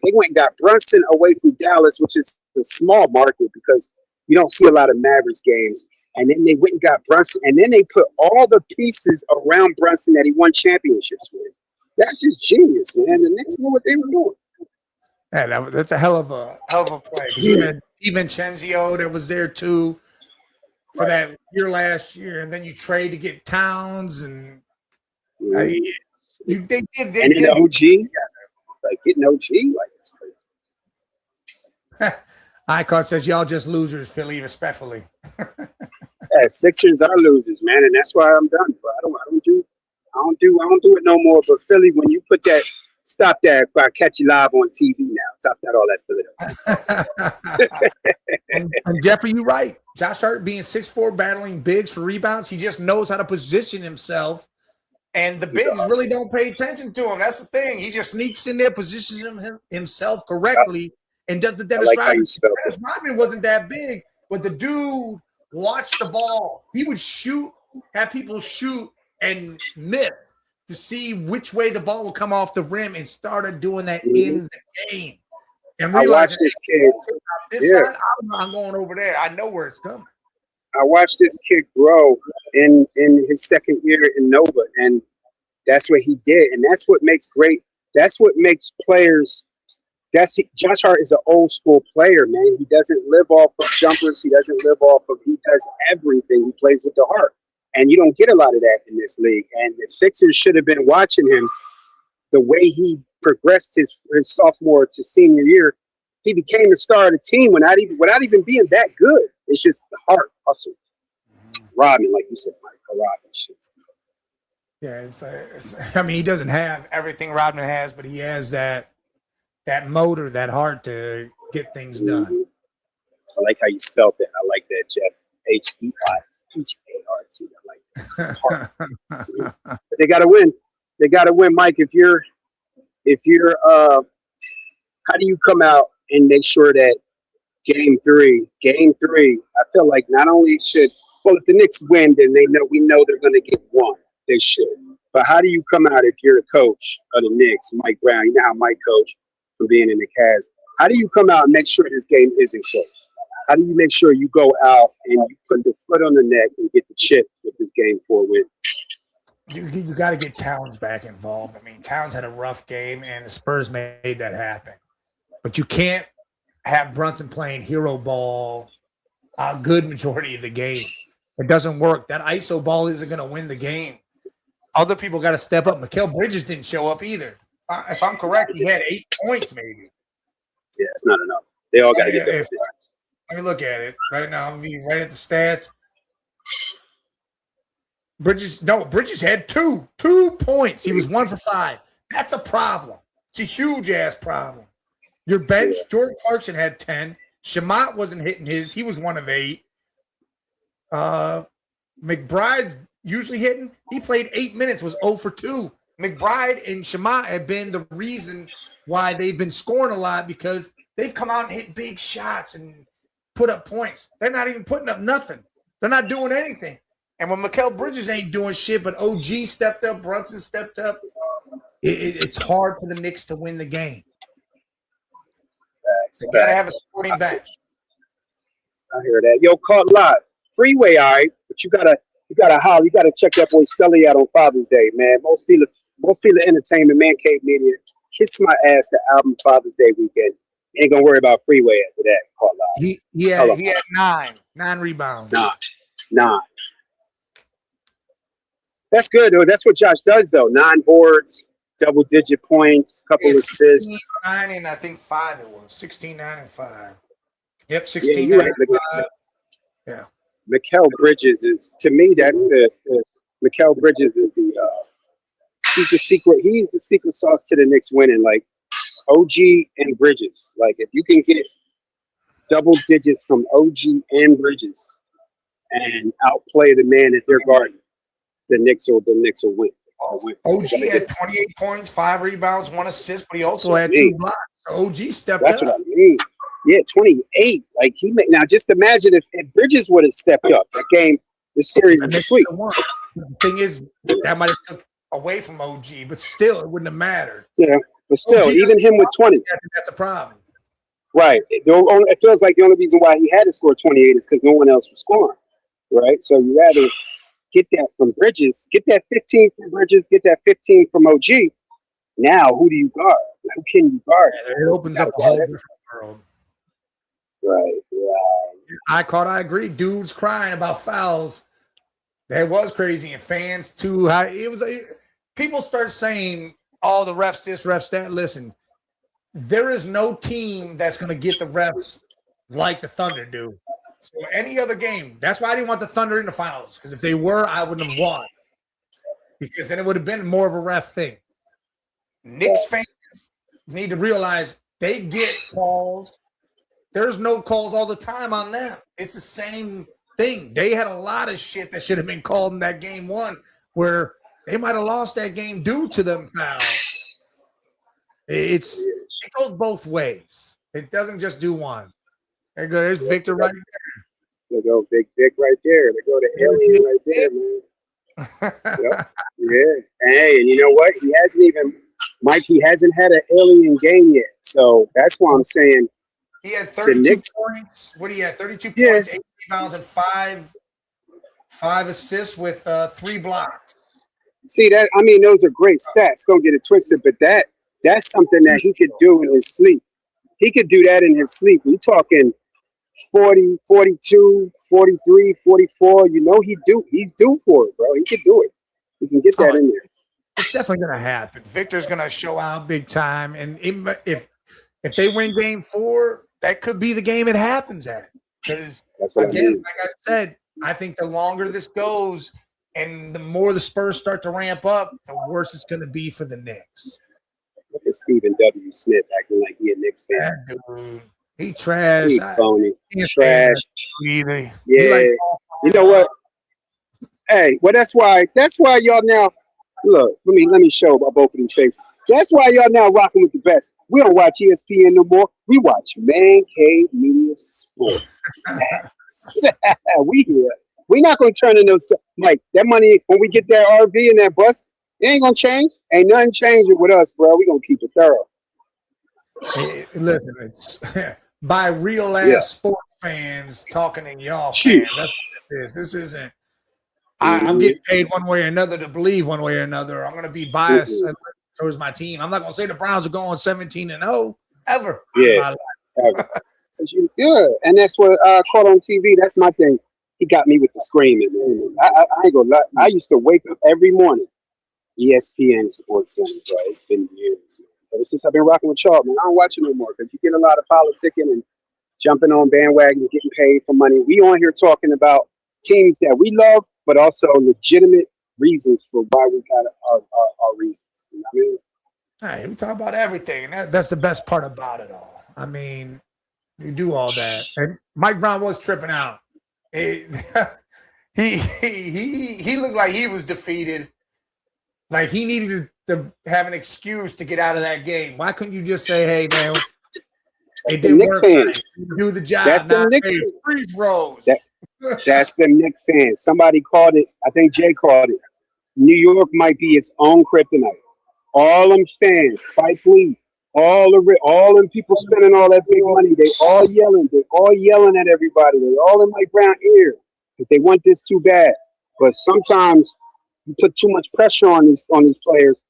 Brunson away from Dallas, which is a small market because you don't see a lot of Mavericks games. And then they went and got Brunson, and then they put all the pieces around Brunson that he won championships with. That's just genius, man. The Knicks knew what they were doing. Yeah, that's a hell of a play. You had DiVincenzo that was there too for that year last year, and then you trade to get Towns and. They did. And an OG, like getting OG, like it's crazy. Icon says y'all just losers, Philly, respectfully. Yeah, Sixers are losers, man, and that's why I'm done. But I don't do it no more. But Philly, when you put that, stop that. I'll catch you live on TV now. Stop that, all that Philly. and Jeffrey, you're right. Josh Hart being 6'4", battling bigs for rebounds, he just knows how to position himself. And the bigs really don't pay attention to him. That's the thing. He just sneaks in there, positions himself correctly, and does the Dennis Rodman. Dennis Rodman wasn't that big, but the dude watched the ball. He would shoot, have people shoot and miss to see which way the ball would come off the rim, and started doing that in the game. And I watched this kid. This side, I'm going over there. I know where it's coming. I watched this kid grow in his second year in Nova, and that's what he did. And that's what makes great. That's what makes players. Josh Hart is an old school player, man. He doesn't live off of jumpers. He doesn't live off of. He does everything. He plays with the heart, and you don't get a lot of that in this league. And the Sixers should have been watching him. The way he progressed his sophomore to senior year, he became the star of the team without even being that good. It's just the heart hustle. Rodman, like you said, Mike, Rodman shit. Yeah, I mean, he doesn't have everything Rodman has, but he has that motor, that heart to get things done. I like how you spelled it. I like that, Jeff. H-E-I-H-A-R-T. I like that. But they got to win. They got to win, Mike. If you're, how do you come out and make sure that Game three, I feel like not only should, if the Knicks win, then we know they're going to get one. They should. But how do you come out if you're the coach of the Knicks, Mike Brown? You know how Mike coach from being in the Cavs. How do you come out and make sure this game isn't close? How do you make sure you go out and you put the foot on the neck and get the chip with this game 4 win? You got to get Towns back involved. I mean, Towns had a rough game, and the Spurs made that happen. But you can't have Brunson playing hero ball a good majority of the game. It doesn't work. That ISO ball isn't going to win the game. Other people got to step up. Mikal Bridges didn't show up either. If I'm correct, he had 8 points maybe. Yeah, it's not enough. They all got to get better. Let me look at it right now. I'm looking right at the stats. Bridges had 2 points. He was 1 for 5. That's a problem. It's a huge ass problem. Your bench, Jordan Clarkson had 10. Shamat wasn't hitting his. He was 1 of 8. McBride's usually hitting. He played 8 minutes, was 0 for 2. McBride and Shamat have been the reason why they've been scoring a lot because they've come out and hit big shots and put up points. They're not even putting up nothing. They're not doing anything. And when Mikal Bridges ain't doing shit, but OG stepped up, Brunson stepped up, it's hard for the Knicks to win the game. They got to have a supporting bench. I hear that. Yo, caught live. Freeway, all right, but you gotta holler. You gotta check that boy Scully out on Father's Day, man. Most feel Entertainment, Man Cave Media. Kiss My Ass, the album Father's Day weekend. Ain't gonna worry about Freeway after that. Caught live. He had 9 rebounds. 9. That's good, though. That's what Josh does, though. 9 boards, double-digit points, couple assists. 9 and I think 5 it was. 16, 9, and 5. Yep, 16, yeah, 9, and 5. Yeah. Mikal Bridges is, to me, that's the Mikal Bridges is he's the secret sauce to the Knicks winning. Like OG and Bridges. Like if you can get double digits from OG and Bridges and outplay the man at their garden, the Knicks will win. OG had 28 points, 5 rebounds, 1 assist, but he also had 2 blocks. So OG stepped up. That's what I mean. Yeah, 28. Like he made, now just imagine if Bridges would have stepped up. That game, the series is sweet. The thing is, that might have took away from OG, but still, it wouldn't have mattered. Yeah, but still, OG even him with 20. That's a problem. Right. It feels like the only reason why he had to score 28 is because no one else was scoring. Right. So you rather get that from Bridges, get that 15 from Bridges, get that 15 from OG. Now, who do you guard? Who can you guard? It opens up a whole different world. Right. I agree. Dudes crying about fouls. That was crazy, and fans too. People start saying, "Oh, the refs this, refs that." Listen, there is no team that's going to get the refs like the Thunder do. So any other game, that's why I didn't want the Thunder in the finals, because if they were, I wouldn't have won, because then it would have been more of a ref thing. Knicks fans need to realize they get calls. There's no calls all the time on them. It's the same thing. They had a lot of shit that should have been called in that game 1 where they might have lost that game due to them fouls. It goes both ways. It doesn't just do one. There's Victor right there. There go Big Dick right there. There go the alien right there, man. Yep. Yeah. Hey, and you know what? He hasn't had an alien game yet. So that's why I'm saying he had 32 points. What do you have? 32 points, 8 rebounds, and 5 assists with 3 blocks. See that? I mean, those are great stats. Don't get it twisted, but that's something that he could do in his sleep. He could do that in his sleep. We're talking 40, 42, 43, 44. You know he's due for it, bro. He could do it. He can get that in there. It's definitely going to happen. Victor's going to show out big time. And if they win game 4, that could be the game it happens at. Because, again, like I said, I think the longer this goes and the more the Spurs start to ramp up, the worse it's going to be for the Knicks. Look at Stephen W. Smith acting like he a Knicks fan. That dude, he trash. He phony. Trash. Either. Yeah. You know what? Hey, well, that's why y'all now look. Let me show both of these faces. That's why y'all now rocking with the best. We don't watch ESPN no more. We watch Man Cave Media Sports. We here. We're not gonna turn in those. Like that money when we get that RV and that bus, it ain't gonna change. Ain't nothing changing with us, bro. We gonna keep it thorough. Hey, listen, it's by real ass sports fans talking to y'all Sheesh. fans. That's what this is. This isn't. I'm getting paid one way or another to believe one way or another. I'm going to be biased towards my team. I'm not going to say the Browns are going 17-0 ever. Yeah. Yeah, and that's what I caught on TV. That's my thing. He got me with the screaming, man. I ain't gonna lie. I used to wake up every morning, ESPN Sports Center, bro. It's been years, man. But since I've been rocking with y'all, man, I don't watch it no more because you get a lot of politicking and jumping on bandwagons, getting paid for money. We on here talking about teams that we love, but also legitimate reasons for why we got our reasons. You know what I mean? All right, we talk about everything, and that's the best part about it all. I mean, you do all that, and Mike Brown was tripping out. He looked like he was defeated, like he needed to have an excuse to get out of that game. Why couldn't you just say, "Hey, man, it didn't work. Do the job." That's the Nick fans. Free throws. That's the Nick fans. Somebody called it. I think Jay called it. New York might be its own kryptonite. All them fans, Spike Lee, all them people spending all that big money, they all yelling. They all yelling at everybody. They all in Mike Brown ear because they want this too bad. But sometimes you put too much pressure on these players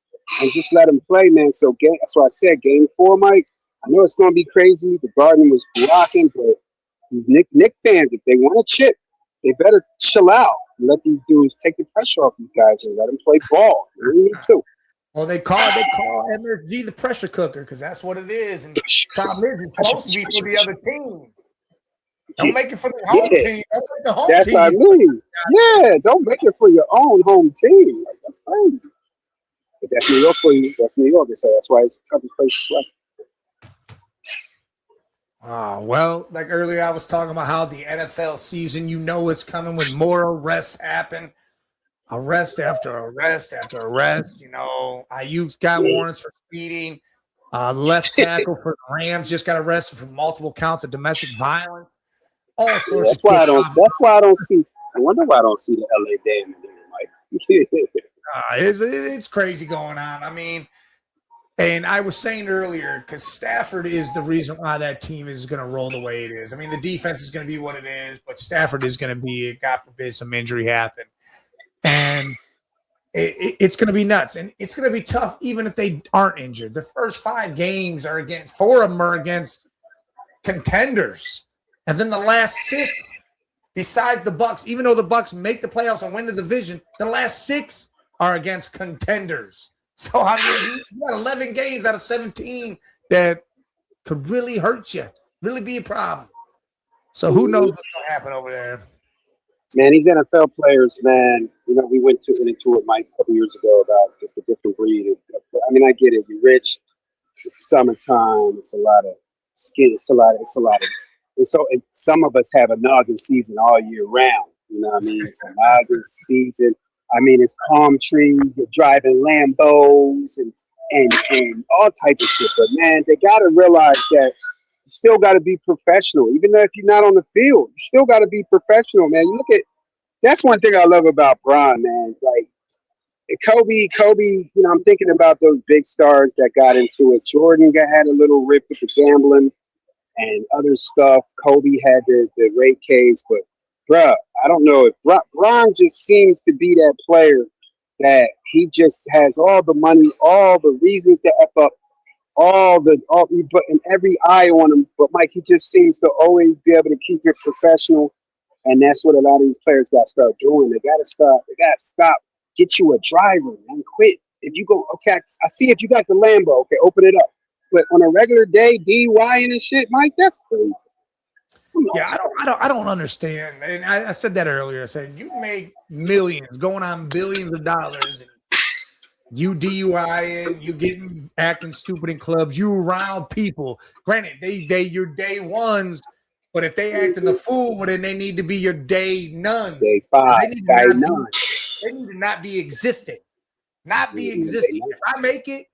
and just let them play, man. So that's why I said game 4, Mike. I know it's going to be crazy. The Garden was rocking, but these Nick fans, if they want to chip, they better chill out and let these dudes take the pressure off these guys and let them play ball. They need to. Well, they call MSG the pressure cooker because that's what it is. And the problem is, it's supposed to be for the other team. Don't make it for the home team. Don't make the home that's team. What I mean. Yeah, don't make it for your own home team. Like, that's crazy. But that's New York for you. That's New York. So that's why it's a tough place to play. Well, like earlier, I was talking about how the NFL season, it's coming when more arrests happen. Arrest after arrest after arrest. Ayuk got warrants for speeding. Left tackle for the Rams just got arrested for multiple counts of domestic violence. All sorts. That's why I don't. That's why I don't see. I wonder why I don't see the LA Dam in there, Mike. It's crazy going on. I mean, and I was saying earlier because Stafford is the reason why that team is going to roll the way it is. I mean, the defense is going to be what it is, but Stafford is going to be. God forbid some injury happen. And it's going to be nuts. And it's going to be tough even if they aren't injured. The first 5 games are against – 4 of them are against contenders. And then the last 6, besides the Bucs, even though the Bucs make the playoffs and win the division, the last 6 are against contenders. So, I mean, you got 11 games out of 17 that could really hurt you, really be a problem. So who knows what's going to happen over there. Man, these NFL players, man, we went into it, Mike, a couple years ago about just a different breed. I mean, I get it. You're rich. It's summertime. It's a lot of skin. It's a lot of. And so some of us have a noggin season all year round. You know what I mean? It's a noggin season. I mean, it's palm trees. You're driving Lambos and all type of shit. But, man, they got to realize that you still got to be professional. Even though if you're not on the field, you still got to be professional, man. You look at that's one thing I love about Bron, man. Like Kobe, I'm thinking about those big stars that got into it. Jordan had a little rip with the gambling and other stuff. Kobe had the rape case, but bruh, I don't know if Bron just seems to be that player that he just has all the money, all the reasons to F up. He putting every eye on him, but Mike, he just seems to always be able to keep it professional, and that's what a lot of these players got to start doing. They got to stop. Get you a driver and quit. If you go, okay, I see if you got the Lambo, okay, open it up. But on a regular day, DUI and shit, Mike, that's crazy. Yeah, I don't understand. And I said that earlier. I said you make millions, going on billions of dollars. And you DUIing, you acting stupid in clubs, you around people. Granted, they your day ones, but if they acting a fool, well, then they need to be your day nuns. Day 5, they need to not be existing. Not be existing. If I make it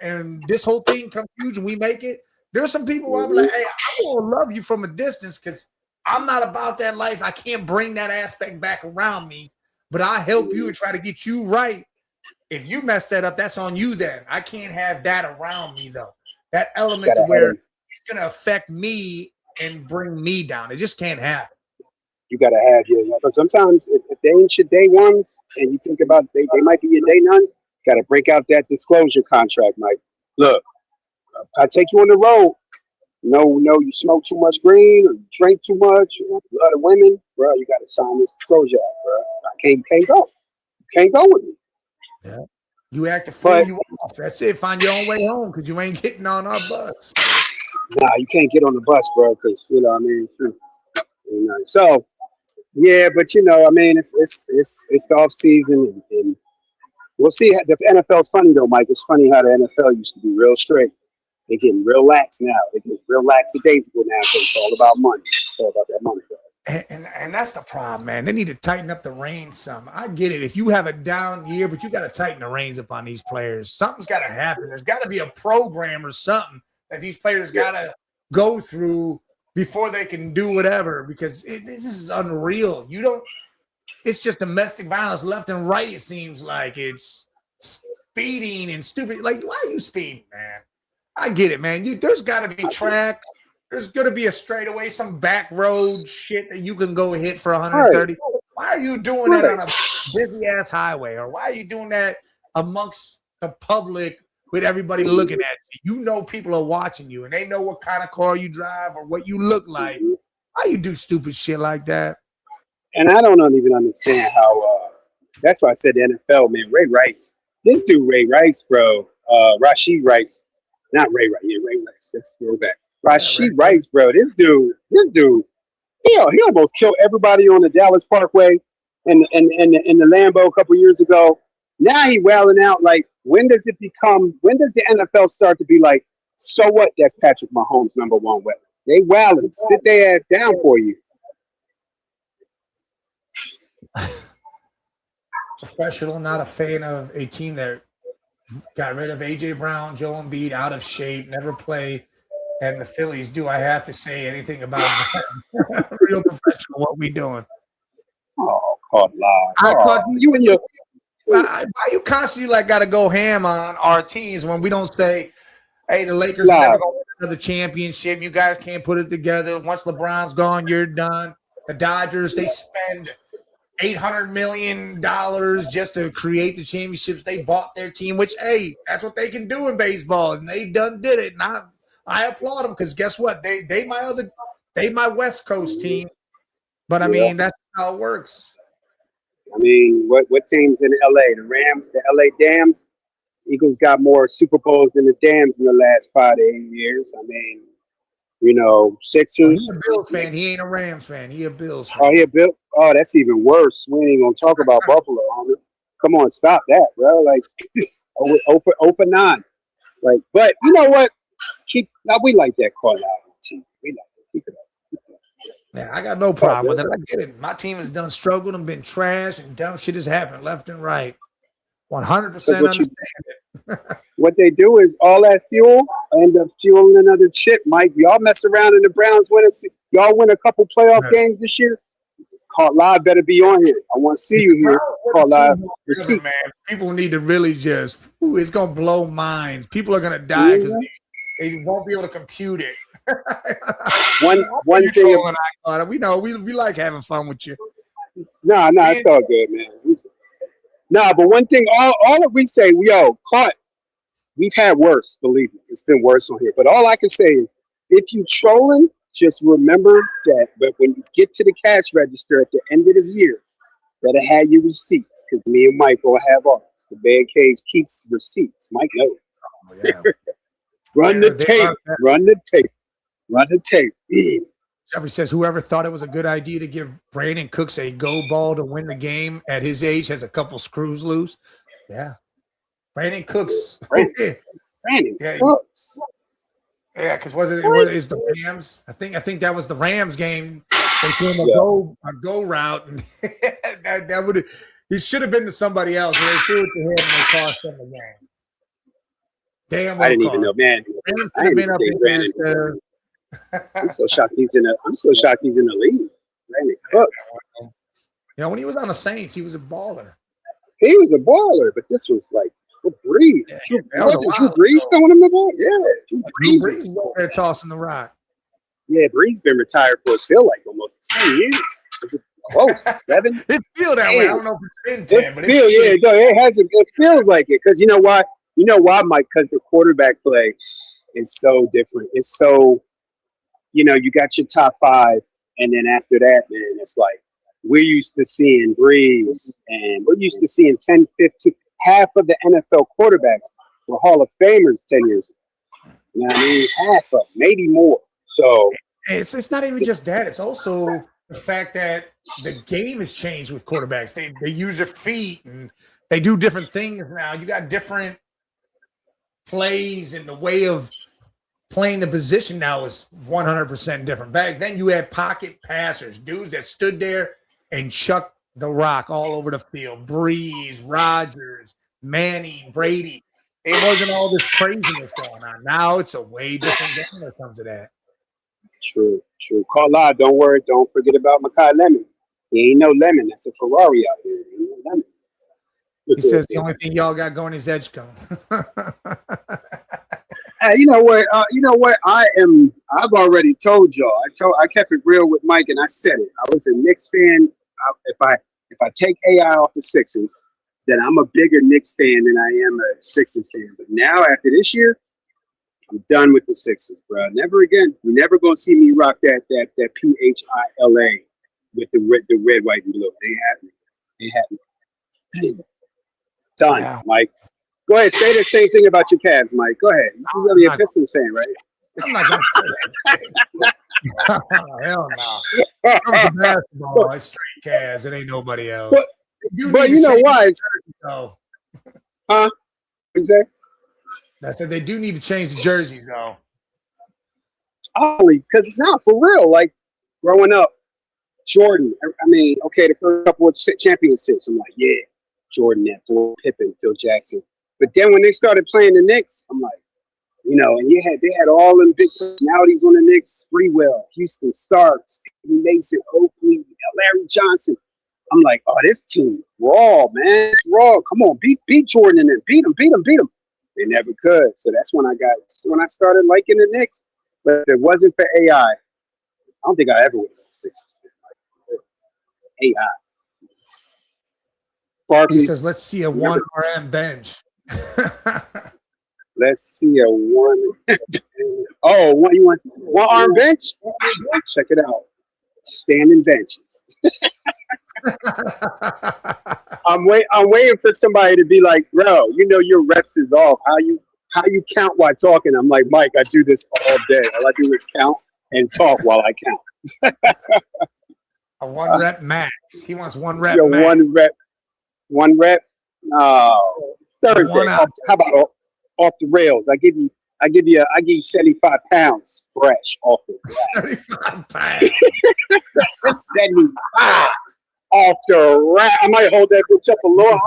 and this whole thing comes huge and we make it, there's some people where I'm like, hey, I will love you from a distance because I'm not about that life. I can't bring that aspect back around me, but I'll help you and try to get you right. If you mess that up, that's on you then. I can't have that around me, though. That element to where it's going to affect me and bring me down. It just can't happen. You got to have your. But sometimes if they ain't your day ones, and you think about they might be your day nuns, got to break out that disclosure contract, Mike. Look, I take you on the road. No, you smoke too much green or you drink too much. You have a lot of women, bro. You got to sign this disclosure act, bro. I can't go. You can't go with me. Yeah. You act to fool you off. That's it. Find your own way home because you ain't getting on our bus. Nah, you can't get on the bus, bro, because you know what I mean. You know, so yeah, but you know, I mean, it's the off season, and we'll see. The NFL's funny though, Mike. It's funny how the NFL used to be real straight. They're getting real lax now. They're getting real lackadaisical now because it's all about money. It's all about that money, bro. And that's the problem, man. They need to tighten up the reins some. I get it. If you have a down year, but you got to tighten the reins up on these players. Something's got to happen. There's got to be a program or something that these players got to go through before they can do whatever, because this is unreal. It's just domestic violence left and right. It seems like it's speeding and stupid. Like, why are you speeding, man? I get it, man. There's got to be tracks. There's going to be a straightaway, some back road shit that you can go hit for 130. Right. Why are you doing that on a busy-ass highway? Or why are you doing that amongst the public with everybody looking at you? You know people are watching you, and they know what kind of car you drive or what you look like. Why you do stupid shit like that? And I don't even understand how that's why I said the NFL, man. Ray Rice. This dude, Ray Rice, bro. Rashid Rice. Not Ray Rice. Yeah, Ray Rice. That's throwback. Rashid Rice, bro. This dude, he almost killed everybody on the Dallas Parkway and the Lambeau a couple years ago. Now he wailing out. Like, when does the NFL start to be like, so what? That's Patrick Mahomes' number one weapon. They wailing. Sit their ass down for you. Professional, not a fan of a team that got rid of A.J. Brown, Joel Embiid, out of shape, never play. And the Phillies, do I have to say anything about that? Real professional, what we doing? Oh, caught live. You and your. Why you constantly got to go ham on our teams when we don't say, hey, the Lakers are never going to win another championship. You guys can't put it together. Once LeBron's gone, you're done. The Dodgers, they spend $800 million just to create the championships. They bought their team, which, hey, that's what they can do in baseball, and they done did it. And I applaud them because guess what? They my West Coast team, but I mean that's how it works. I mean, what teams in LA? The Rams, the LA Dams. Eagles got more Super Bowls than the Dams in the last 5 to 8 years. I mean, you know, Sixers. He's a Bills fan. He ain't a Rams fan. He a Bills fan. Oh, he a Bill. Oh, that's even worse. We ain't gonna talk about Buffalo, homie. Come on, stop that, bro. Like, 0 for 9. Like, but you know what? We like that call out team. We like it. Keep it up. Yeah, I got no problem with it. I get it. My team has done struggled and been trash, and dumb shit has happened left and right. 100% understand it. What they do is all that fuel end up fueling another shit, Mike. Y'all mess around in the Browns y'all win a couple playoff games this year. Caught Live better be on here. I want to see you here. Caught Live. Man, people need to really just. It's gonna blow minds. People are gonna die because they won't be able to compute it. one thing. We know we like having fun with you. Nah, it's all good, man. Nah, but one thing, all that we say, caught. We've had worse, believe me. It's been worse on here. But all I can say is, if you trolling, just remember that. But when you get to the cash register at the end of the year, better have your receipts, because me and Mike will have ours. The Bad Cage keeps receipts. Mike knows. Oh, yeah. Run the tape. Jeffrey says, whoever thought it was a good idea to give Brandon Cooks a go ball to win the game at his age has a couple screws loose. Yeah. Brandon Cooks. Brandon Cooks. Yeah, because it's the Rams. I think that was the Rams game. They threw him a go route, and that would he should have been to somebody else. They threw it to him and they cost him the game. Damn, I didn't even know, man. I didn't even think Brandon. I'm so shocked he's in the league. Brandon Cooks. You know, when he was on the Saints, he was a baller. He was a baller, but this was like Drew Brees. Drew Brees throwing him the ball? Yeah. Drew Brees over there tossing the rock. Yeah, Bree's been retired for, feel like, almost 10 years. Is it close? 7? It feels that way. I don't know if it's been 10, but it feels like it. Because you know why? You know why, Mike? Because the quarterback play is so different. It's so, you got your top 5, and then after that, man, it's like we're used to seeing Breeze, and we're used to seeing 10, 15, half of the NFL quarterbacks were Hall of Famers 10 years ago. You know what I mean? Half of them, maybe more. So it's not even just that. It's also the fact that the game has changed with quarterbacks. They use their feet and they do different things now. You got different plays, and the way of playing the position now is 100% different. Back then, you had pocket passers, dudes that stood there and chucked the rock all over the field. Breeze, Rodgers, Manning, Brady. It wasn't all this craziness going on. Now it's a way different game when it comes to that. True. Call out. Don't worry. Don't forget about Makai Lemon. He ain't no lemon. That's a Ferrari out here. He ain't no lemon. He says the only thing y'all got going is Edgecombe. You know what? I've already told y'all. I kept it real with Mike, and I said it. I was a Knicks fan. If I take AI off the Sixers, then I'm a bigger Knicks fan than I am a Sixers fan. But now, after this year, I'm done with the Sixers, bro. Never again. You're never gonna see me rock that PHILA with the red, white, and blue. They haven't. Done, wow. Mike. Go ahead. Say the same thing about your Cavs, Mike. Go ahead. You're really a Pistons fan, right? I'm not gonna say that. Hell no. I'm a basketball. It's straight Cavs. It ain't nobody else. But you know why? Huh? What you say? I said they do need to change the jerseys, though. Only because now, for real, like growing up, Jordan. I mean, okay, the first couple of championships, I'm like, yeah, Jordan, that boy, Pippen, Phil Jackson. But then when they started playing the Knicks, I'm like, and they had all them big personalities on the Knicks: Freewell, Houston Starks, Mason, Oakley, Larry Johnson. I'm like, oh, this team raw, man, it's raw. Come on, beat Jordan and then beat them. They never could. So that's when I started liking the Knicks. But if it wasn't for AI, I don't think I ever would have been Sixers. AI. Barkley. He says, let's see a 1 RM bench. Let's see a 1. Oh, what you want? 1 arm bench? Check it out. Standing benches. I'm waiting for somebody to be like, bro, your reps is off. How you count while talking? I'm like, Mike, I do this all day. All I do is count and talk while I count. A 1 rep max. He wants 1 rep. Max. 1 rep. Oh, Thursday. How about off the rails? I give you 75 pounds fresh off the rack. 75 pounds. 75 off the rack. I might hold that bitch up a little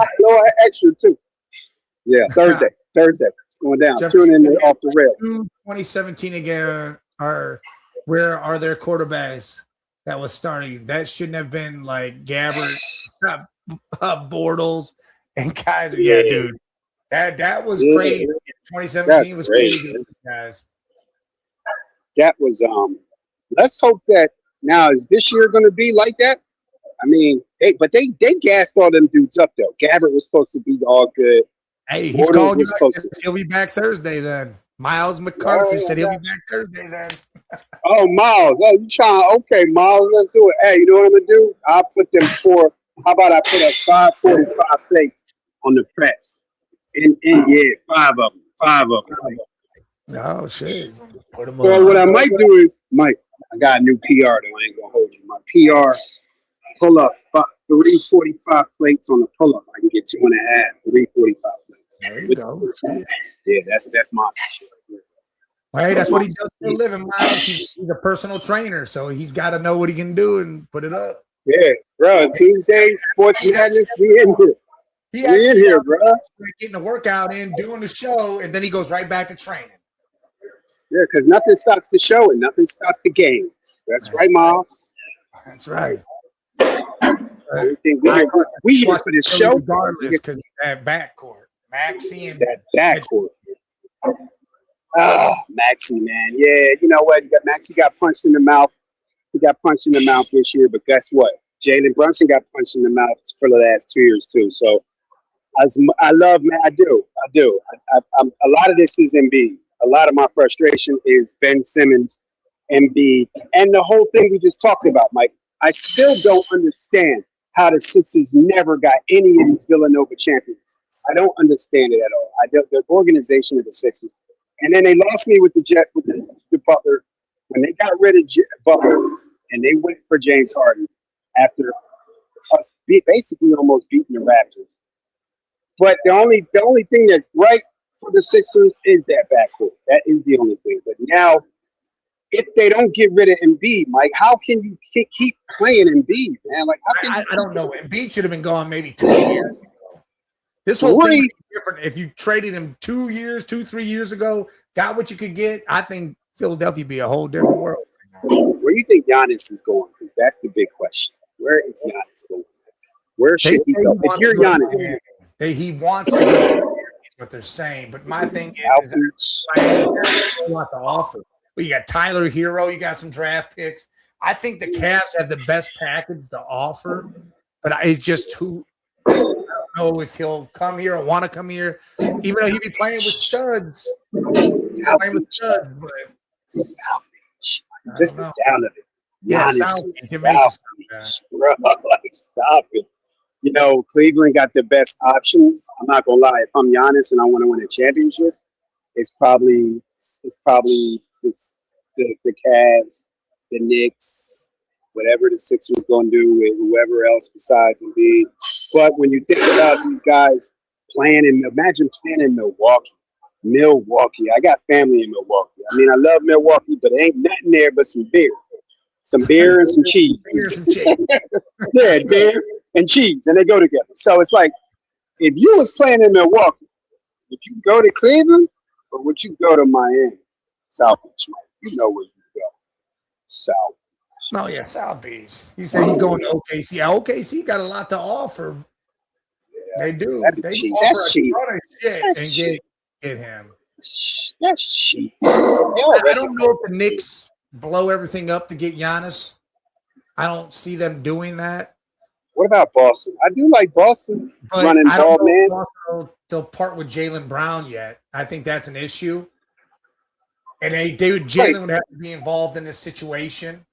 extra too. Yeah, Thursday. Going down. Tune in off the rail. 2017 again. Where are their quarterbacks that was starting? That shouldn't have been like Gabbert, Bortles, and Kaiser. Yeah, dude. That was crazy. 2017 was crazy, guys. That was let's hope that now is this year going to be like that. I mean, they gassed all them dudes up though. Gabbert was supposed to be all good. Hey, he's calling you. He'll be back Thursday then. Miles McCarthy said he'll be back Thursday then. Oh, Miles. Oh, you trying? Okay, Miles, let's do it. Hey, you know what I'm gonna do? I'll put them 4. How about I put up 545 plates on the press? And yeah, 5 of them. Oh shit! Put them so what I might do is, Mike, I got a new PR though. I ain't gonna hold you. My PR pull up 345 plates on the pull up. I can get 2.5, 345 plates. There you go. Yeah, that's my shit. Hey, that's what he does for a living, Miles. He's a personal trainer, so he's got to know what he can do and put it up. Yeah, bro. Tuesday, Sports Madness, we in here. We in here, bro. Getting the workout in, doing the show, and then he goes right back to training. Yeah, because nothing stops the show and nothing stops the game. That's right, Miles. That's right. We here for this show. Regardless, because that backcourt. Maxie and that backcourt. Maxey, man. Yeah, you know what? You got Maxey got punched in the mouth. He got punched in the mouth this year, but guess what? Jalen Brunson got punched in the mouth for the last 2 years too. So I love, man. I do. A lot of this is Embiid. A lot of my frustration is Ben Simmons, Embiid, and the whole thing we just talked about, Mike. I still don't understand how the Sixers never got any of these Villanova champions. I don't understand it at all. The organization of the Sixers, and then they lost me with the Butler when they got rid of Butler and they went for James Harden after us basically almost beating the Raptors. But the only thing that's right for the Sixers is that backcourt. That is the only thing. But now, if they don't get rid of Embiid, Mike, how can you keep playing Embiid, man? Like, how can I don't know. Embiid should have been gone maybe 2 years ago. This whole thing would be different if you traded him 3 years ago, got what you could get. I think Philadelphia would be a whole different world. Where do you think Giannis is going? Because that's the big question. Where is Giannis going? Where should he go? If you're Giannis, he wants to go. Is what they're saying. But my thing is Miami has a lot to offer. Well, you got Tyler Hero. You got some draft picks. I think the Cavs have the best package to offer, but it's just too. I don't know if he'll come here or want to come here, even though he'll be playing with studs. South Beach. Just the sound of it. Yeah, South Beach, bro. Like, stop it. You know, Cleveland got the best options. I'm not gonna lie. If I'm Giannis and I want to win a championship, it's probably the Cavs, the Knicks, whatever the Sixers gonna do with whoever else besides Embiid. But when you think about these guys imagine playing in Milwaukee. I got family in Milwaukee. I mean, I love Milwaukee, but there ain't nothing there but some beer and some cheese. Yeah, beer and cheese, and they go together. So it's like, if you was playing in Milwaukee, would you go to Cleveland or would you go to Miami? South Beach, you know where you go. South. No, yeah, South Beach. He said he's going to OKC. OKC got a lot to offer. Yeah, they do. They offer a ton of shit and get him. That's cheap. I don't know if the Knicks blow everything up to get Giannis. I don't see them doing that. What about Boston? I do like Boston but running I ball, don't man. know if Boston they'll part with Jaylen Brown yet. I think that's an issue. And Jalen would have to be involved in this situation.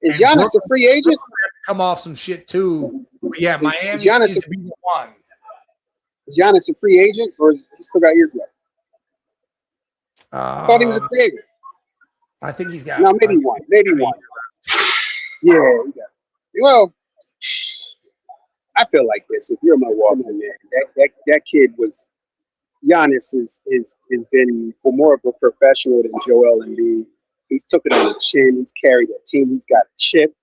Is Giannis a free agent? Come off some shit too. But yeah, Miami needs to be the one. Is Giannis a free agent, or is he still got years left? I thought he was a free agent. I think he's got. No, maybe one. Yeah, he got. Well, I feel like this. If you're Milwaukee, man, that kid was. Giannis has been more of a professional than Joel Embiid. He's took it on the chin. He's carried a team. He's got a chip.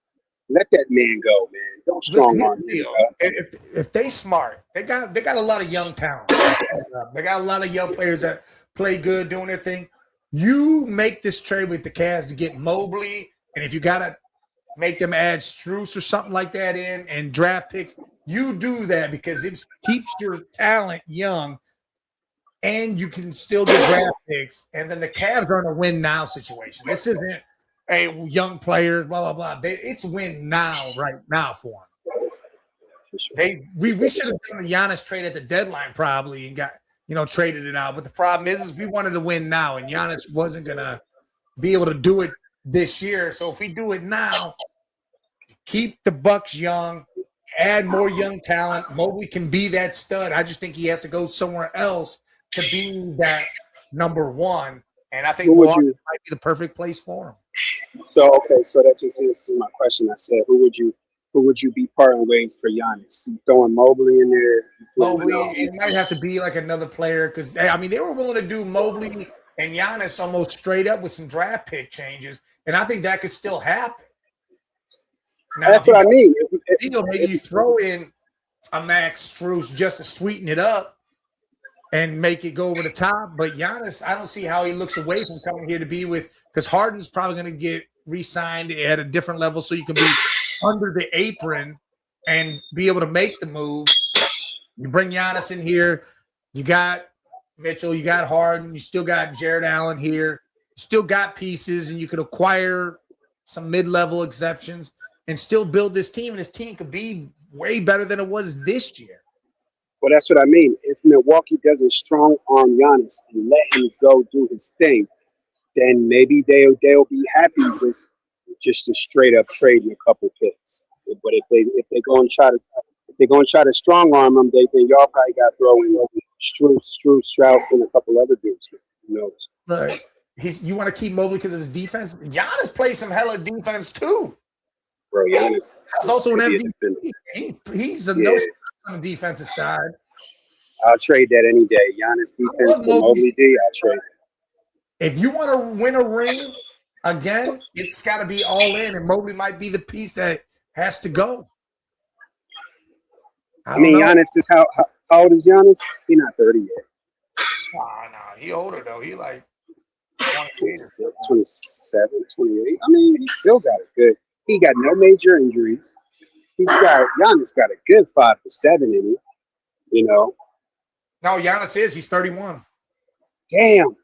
Let that man go, man. Don't strong arm him. If they smart, they got a lot of young talent. They got a lot of young players that play good, doing their thing. You make this trade with the Cavs to get Mobley, and if you gotta make them add Strus or something like that in and draft picks, you do that because it keeps your talent young. And you can still get draft picks, and then the Cavs are in a win now situation. This isn't young players, blah blah blah. It's win now, right now for them. We should have done the Giannis trade at the deadline probably and got traded it out. But the problem is we wanted to win now, and Giannis wasn't gonna be able to do it this year. So if we do it now, keep the Bucks young, add more young talent. Mobley can be that stud. I just think he has to go somewhere else to be that number one, and I think Milwaukee might be the perfect place for him. So that just answers my question. I said, who would you be parting ways for Giannis? You throwing Mobley in there? Mobley, it might have to be like another player because they were willing to do Mobley and Giannis almost straight up with some draft pick changes, and I think that could still happen. Now, that's what I mean. Maybe you throw in a Max Strus just to sweeten it up and make it go over the top. But Giannis, I don't see how he looks away from coming here to be with – because Harden's probably going to get re-signed at a different level so you can be under the apron and be able to make the move. You bring Giannis in here. You got Mitchell, you got Harden, you still got Jared Allen here, you still got pieces, and you could acquire some mid-level exceptions and still build this team, and this team could be way better than it was this year. Well, that's what I mean. If Milwaukee doesn't strong arm Giannis and let him go do his thing, then maybe they'll be happy with just a straight up trade and a couple picks. But if they go and try to strong arm him, then y'all probably got to throw in Strauss, and a couple other dudes. Who knows? Look, you want to keep Mobley because of his defense? Giannis plays some hella defense too. Bro, Giannis He's also an could be a MVP. defender. He's a Yeah. no on the defensive side. I'll trade that any day. Giannis defense for Mobley D, I'll trade. If you want to win a ring again, it's got to be all in, and Mobley might be the piece that has to go. I mean, don't know. Giannis is how old is Giannis? He's not 30 yet. Nah, he older though. He like 27, 28. I mean, he still got it good. He got no major injuries. Giannis got a good 5 to 7 in him. You know. No, Giannis he's 31. Damn.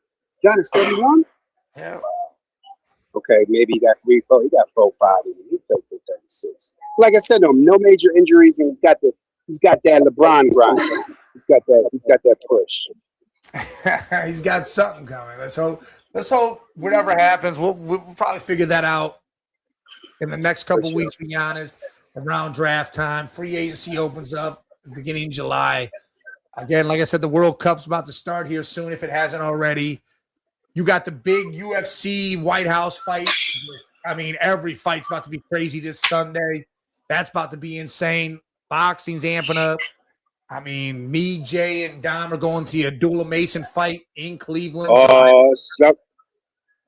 Giannis 31? Yeah. Okay, maybe he got 3, 4. He got 4, 5 in him. He played till 36. Like I said, no major injuries, and he's got that LeBron grind. He's got that push. He's got something coming. Let's hope whatever happens, we'll probably figure that out in the next couple weeks, to be honest, around draft time. Free agency opens up at the beginning of July. Again, like I said, the World Cup's about to start here soon if it hasn't already. You got the big UFC White House fight. I mean, every fight's about to be crazy this Sunday. That's about to be insane. Boxing's amping up. I mean, me, Jay, and Dom are going to the Abdullah Mason fight in Cleveland. Oh,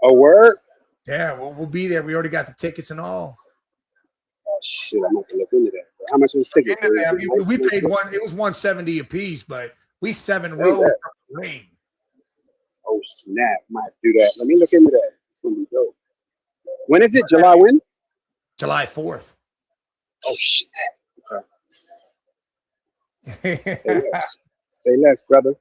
a word? Yeah, we'll be there. We already got the tickets and all. Oh, shit, I'm going to look into that. How much was the ticket? I mean, we paid it was $170 a piece, but we 7 rows from the ring. Oh, snap. Might do that. Let me look into that. It's going to be dope. When is it? July when? July 4th. Oh, shit. Say Say less, brother.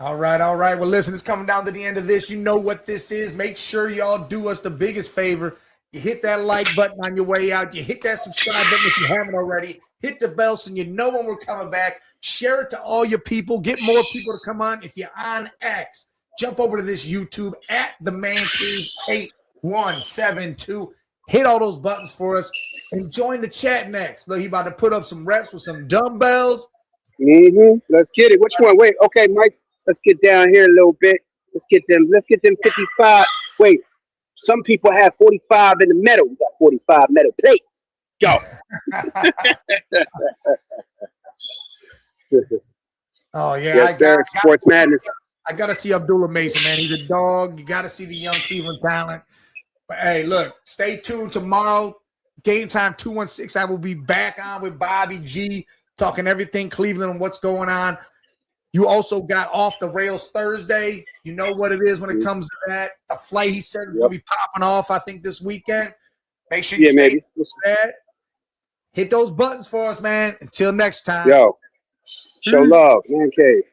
All right. Well, listen, it's coming down to the end of this. You know what this is. Make sure y'all do us the biggest favor. You hit that like button on your way out. You hit that subscribe button if you haven't already. Hit the bell so you know when we're coming back. Share it to all your people. Get more people to come on. If you're on X, jump over to this YouTube at the Man Cave 8172. Hit all those buttons for us and join the chat next. Look, he about to put up some reps with some dumbbells. Let's get it. Which one? Wait. Okay, Mike. Let's get down here a little bit. Let's get them 55. Wait. Some people have 45 in the metal. We got 45 metal plates. Go. Oh, yeah. Yes, sir. Sports Madness. I got to see Abdullah Mason, man. He's a dog. You got to see the young Cleveland talent. But, hey, look, stay tuned tomorrow. Game Time 216. I will be back on with Bobby G, talking everything Cleveland and what's going on. You also got Off the Rails Thursday. You know what it is when it comes to that. The flight, he said, is going to be popping off, I think, this weekend. Make sure you stay with that. Hit those buttons for us, man. Until next time. Yo, show love. Man cave.